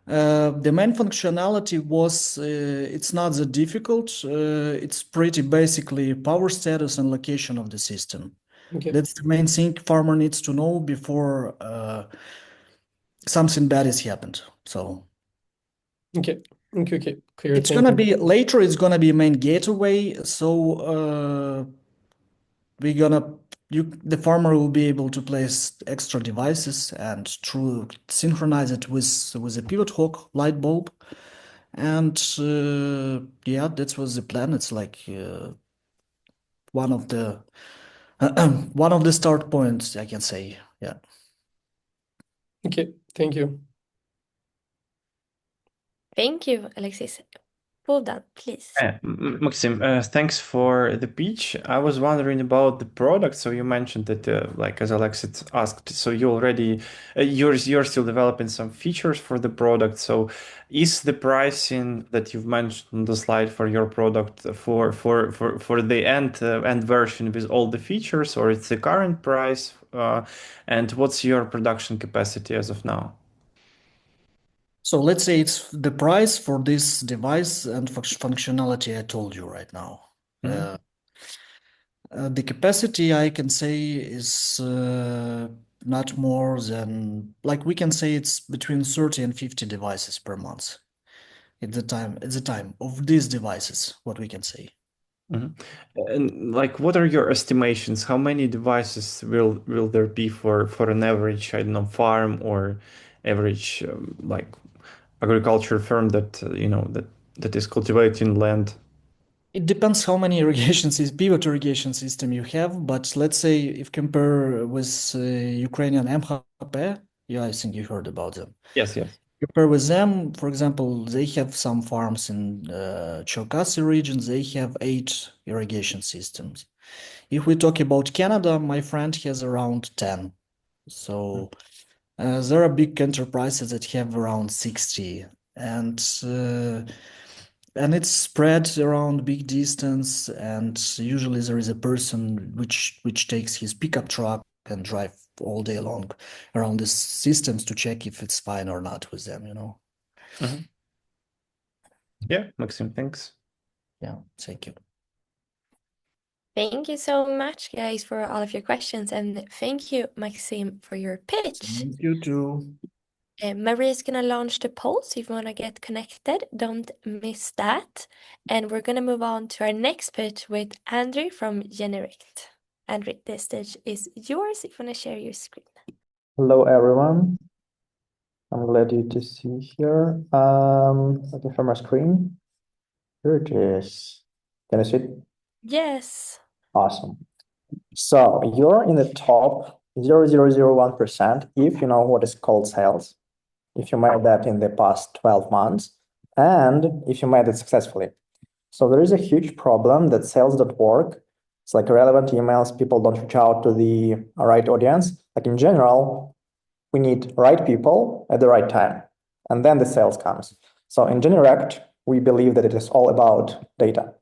The main functionality was, it's not that difficult. It's pretty basically power status and location of the system. Okay. That's the main thing farmer needs to know before something bad has happened. So Okay. Clear. it's Thank gonna you. be later. It's gonna be main gateway. So we're gonna the farmer will be able to place extra devices and through synchronize it with a pivot hook light bulb. And yeah, that was the plan. It's like one of the one of the start points, I can say. Yeah. Okay. Thank you. Thank you, Alexis. Bogdan, please. Maxim, thanks for the pitch. I was wondering about the product. So you mentioned that, like as Alexis asked, so you already you're still developing some features for the product. So is the pricing that you've mentioned on the slide for your product for the end version with all the features, or it's the current price? And what's your production capacity as of now? So let's say it's the price for this device and functionality I told you right now. The capacity I can say is not more than, like we can say it's between 30 and 50 devices per month. At the time of these devices, what we can say. And like, what are your estimations? How many devices will there be for an average, I don't know, farm or average like agriculture firm that that is cultivating land? It depends how many pivot irrigation system you have, but let's say if compare with Ukrainian MHP, yeah, I think you heard about them. Yes. Compare with them, for example, they have some farms in Cherkasy region, they have 8 irrigation systems. If we talk about Canada, my friend has around 10. So there are big enterprises that have around 60, and it's spread around big distance, and usually there is a person which takes his pickup truck and drive all day long around the systems to check if it's fine or not with them, Yeah, Maxim, thanks. Yeah, thank you. Thank you so much, guys, for all of your questions, and thank you, Maxim, for your pitch. Thank you too. Maria's gonna launch the poll, so if you want to get connected, don't miss that. And we're gonna move on to our next pitch with Andrew from Generate. Andrew, the stage is yours if you want to share your screen. Hello, everyone. I'm glad you to see here. Let me share my screen. Here it is. Can you see it? Yes. Awesome. So you're in the top 0.001% if you know what is called sales, if you made that in the past 12 months, and if you made it successfully. So there is a huge problem that sales don't work. It's like relevant emails, people don't reach out to the right audience. Like in general, we need right people at the right time, and then the sales comes. So in Generect, we believe that it is all about data.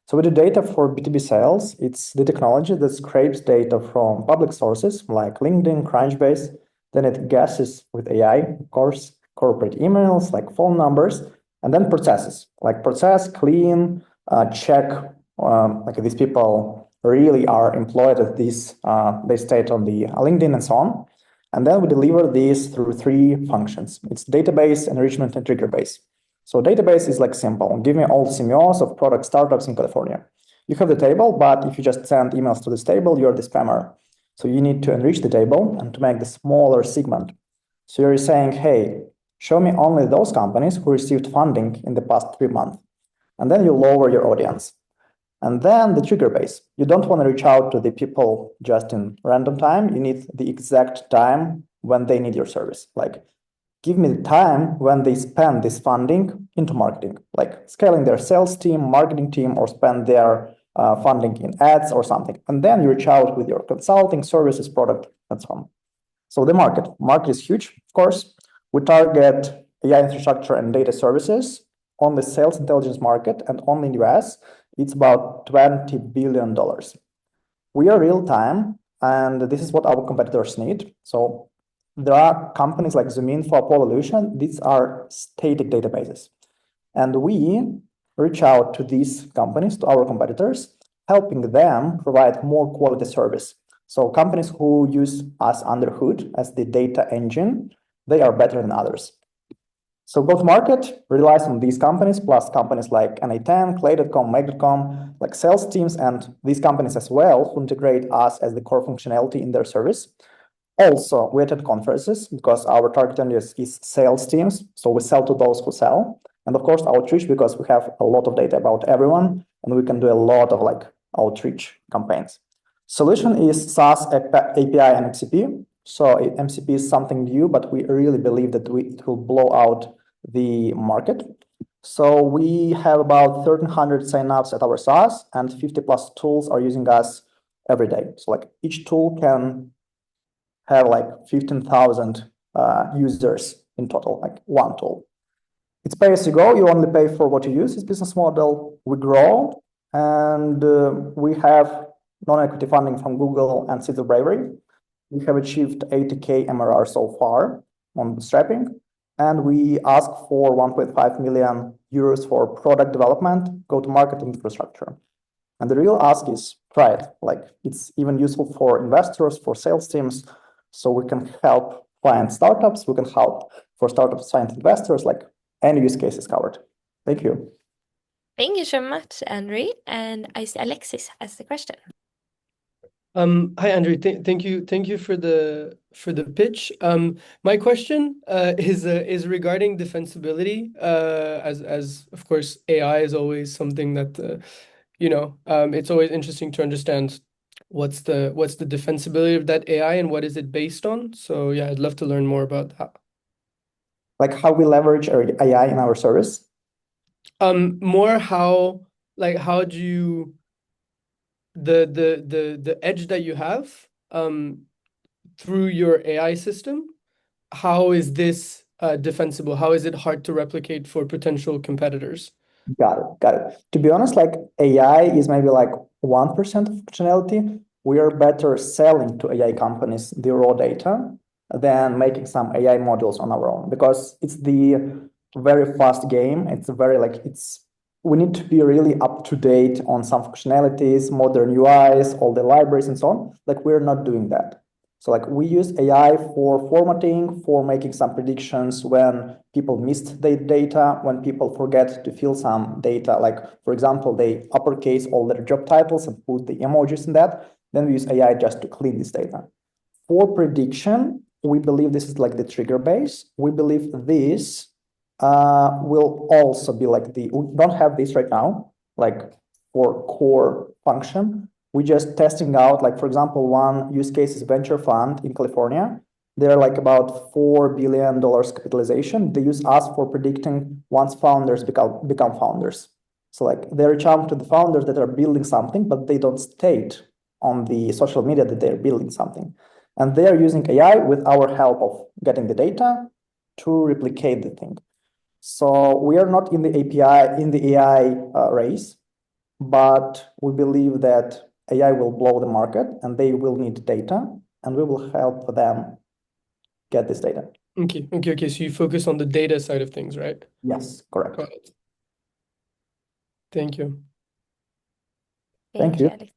So with the data for B2B sales, it's the technology that scrapes data from public sources like LinkedIn, Crunchbase, then it guesses with AI, of course, corporate emails like phone numbers, and then processes, like process, clean, check, like these people really are employed at this, they state on the LinkedIn and so on. And then we deliver these through 3 functions. It's database, enrichment, and trigger base. So database is like simple. Give me all CMOs of product startups in California. You have the table, but if you just send emails to this table, you're the spammer. So you need to enrich the table and to make the smaller segment. So you're saying, hey, show me only those companies who received funding in the past 3 months. And then you lower your audience. And then the trigger base. You don't want to reach out to the people just in random time. You need the exact time when they need your service. Like, give me the time when they spend this funding into marketing, like scaling their sales team, marketing team, or spend their funding in ads or something. And then you reach out with your consulting services, product, and so on. So the market is huge, of course. We target AI infrastructure and data services on the sales intelligence market, and only in the US, it's about $20 billion. We are real time, and this is what our competitors need. So there are companies like ZoomInfo, Evolution. These are static databases. And we reach out to these companies, to our competitors, helping them provide more quality service. So companies who use us under hood as the data engine, they are better than others. So go-to-market relies on these companies, plus companies like NA10, Clay.com, Make.com, like sales teams, and these companies as well who integrate us as the core functionality in their service. Also, we attend conferences because our target audience is sales teams, so we sell to those who sell. And of course, outreach, because we have a lot of data about everyone, and we can do a lot of like outreach campaigns. Solution is SaaS, API, and MCP. So MCP is something new, but we really believe that it will blow out the market. So we have about 1,300 signups at our SaaS, and 50 plus tools are using us every day. So like each tool can have like 15,000 users in total, like one tool. It's pay as you go. You only pay for what you use. It's business model. We grow, and we have non-equity funding from Google and Seeds of Bravery. We have achieved 80K MRR so far on bootstrapping, and we ask for 1.5 million euros for product development, go-to-market infrastructure. And the real ask is try it. Like it's even useful for investors, for sales teams, so we can help find startups. We can help for startups find investors. Like any use case is covered. Thank you. Thank you so much, Andrew. And I see Alexis has the question. Hi, Andrew. Thank you for the pitch. My question is regarding defensibility. As of course, AI is always something that it's always interesting to understand what's the defensibility of that AI and what is it based on. So yeah, I'd love to learn more about that. Like how we leverage AI in our service. More how do you the edge that you have through your AI system, how is this defensible? How is it hard to replicate for potential competitors? Got it. To be honest, like AI is maybe like 1% of functionality. We are better selling to AI companies the raw data than making some AI models on our own, because it's the very fast game. It's very we need to be really up to date on some functionalities, modern UIs, all the libraries and so on. Like we're not doing that. So like we use AI for formatting, for making some predictions when people missed the data, when people forget to fill some data. Like for example, they uppercase all their job titles and put the emojis in that. Then we use AI just to clean this data. For prediction, we believe this is like the trigger base. We believe this will also be like we don't have this right now, like for core function. We're just testing out, like, for example, one use case is venture fund in California. They're like about $4 billion capitalization. They use us for predicting once founders become founders. So like they reach out to the founders that are building something, but they don't state on the social media that they're building something. And they are using AI with our help of getting the data to replicate the thing. So we are not in the AI race, but we believe that AI will blow the market and they will need data, and we will help them get this data. Okay. So you focus on the data side of things, right? Yes, correct. Got it. Thank you. Thank you. Alex.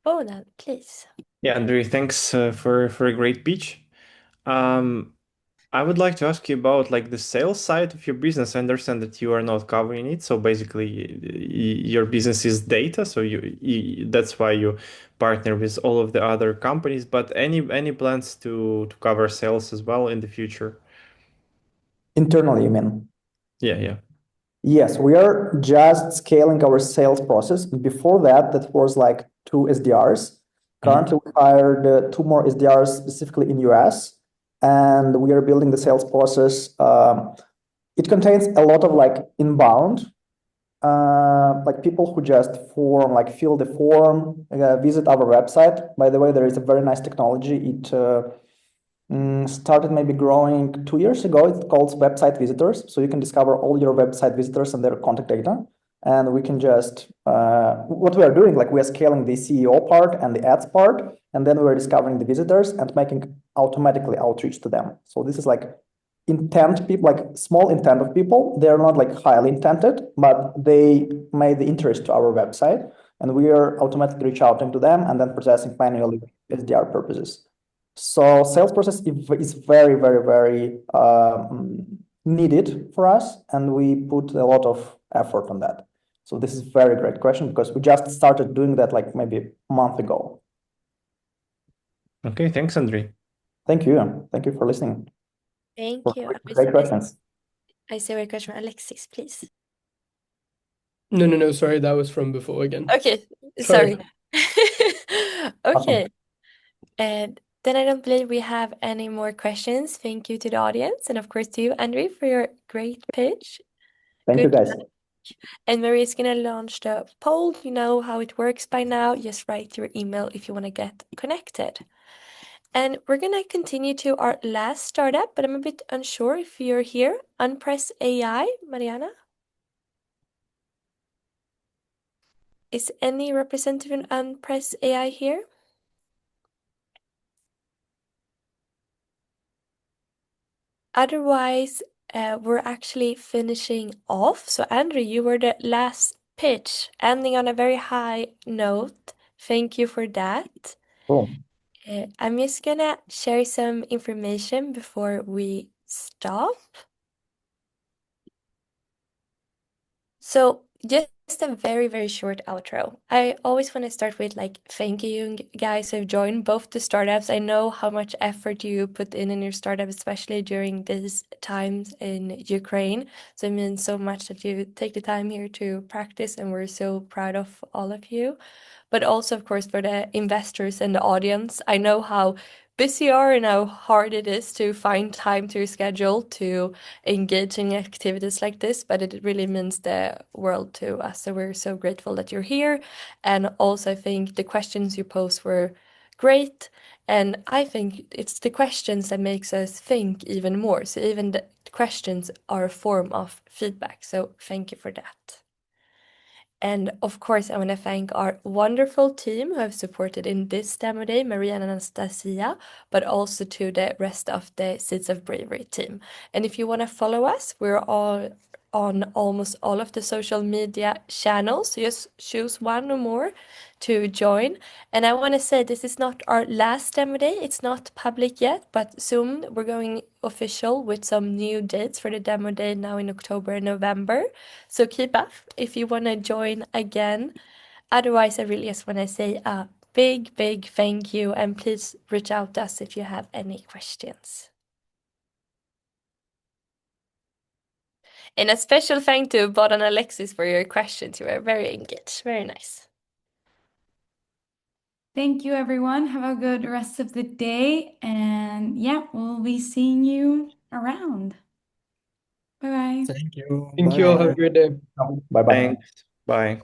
Bona, please. Yeah, Andrew, thanks for a great pitch. I would like to ask you about like the sales side of your business. I understand that you are not covering it. So basically your business is data. So you that's why you partner with all of the other companies, but any plans to cover sales as well in the future? Internally, you mean? Yeah. Yes, we are just scaling our sales process. Before that was like 2 SDRs. Currently, we hired 2 more SDRs specifically in US. And we are building the sales process. It contains a lot of like inbound, like people who just fill the form, visit our website. By the way, there is a very nice technology. It started maybe growing 2 years ago. It's called website visitors. So you can discover all your website visitors and their contact data. and we can just what we are doing, like we are scaling the CEO part and the ads part, and then we're discovering the visitors and making automatically outreach to them. So this is like intent people, like small intent of people. They're not like highly intented, but they made the interest to our website, and we are automatically reach out to them and then processing manually SDR purposes. So sales process is very, very, very needed for us, and we put a lot of effort on that. So this is a very great question because we just started doing that like maybe a month ago. Okay, thanks, Andrei. Thank you. Thank you for listening. Thank you. Great questions. I see a question from Alexis, please. No, sorry, that was from before again. Okay, sorry. Okay. And then I don't believe we have any more questions. Thank you to the audience, and of course to you, Andrei, for your great pitch. Thank you, guys. And Marie's gonna launch the poll. You know how it works by now. Just write your email if you want to get connected. And we're gonna continue to our last startup, but I'm a bit unsure if you're here. Unpress AI, Mariana? Is any representative in Unpress AI here? Otherwise, we're actually finishing off. So, Andrew, you were the last pitch, ending on a very high note. Thank you for that. Cool. I'm just gonna share some information before we stop. So, just a very, very short outro. I always want to start with like thanking you guys who've joined both the startups. I know how much effort you put in your startup, especially during these times in Ukraine. So it means so much that you take the time here to practice, and we're so proud of all of you. But also, of course, for the investors and the audience. I know how busy you are and how hard it is to find time to your schedule to engage in activities like this, but it really means the world to us. So we're so grateful that you're here. And also, I think the questions you posed were great. And I think it's the questions that makes us think even more. So even the questions are a form of feedback. So thank you for that. And of course, I want to thank our wonderful team who have supported in this demo day, Maria and Anastasia, but also to the rest of the Seeds of Bravery team. And if you want to follow us, we're all on almost all of the social media channels. So just choose one or more to join. And I want to say this is not our last demo day. It's not public yet, but soon we're going official with some new dates for the demo day now in October and November. So keep up if you want to join again. Otherwise, I really just want to say a big, big thank you, and please reach out to us if you have any questions. And a special thank to Bod and Alexis for your questions. You were very engaged. Very nice. Thank you, everyone. Have a good rest of the day. And yeah, we'll be seeing you around. Bye-bye. Thank you. Thank you all. Have a great day. Bye-bye. Thanks. Bye.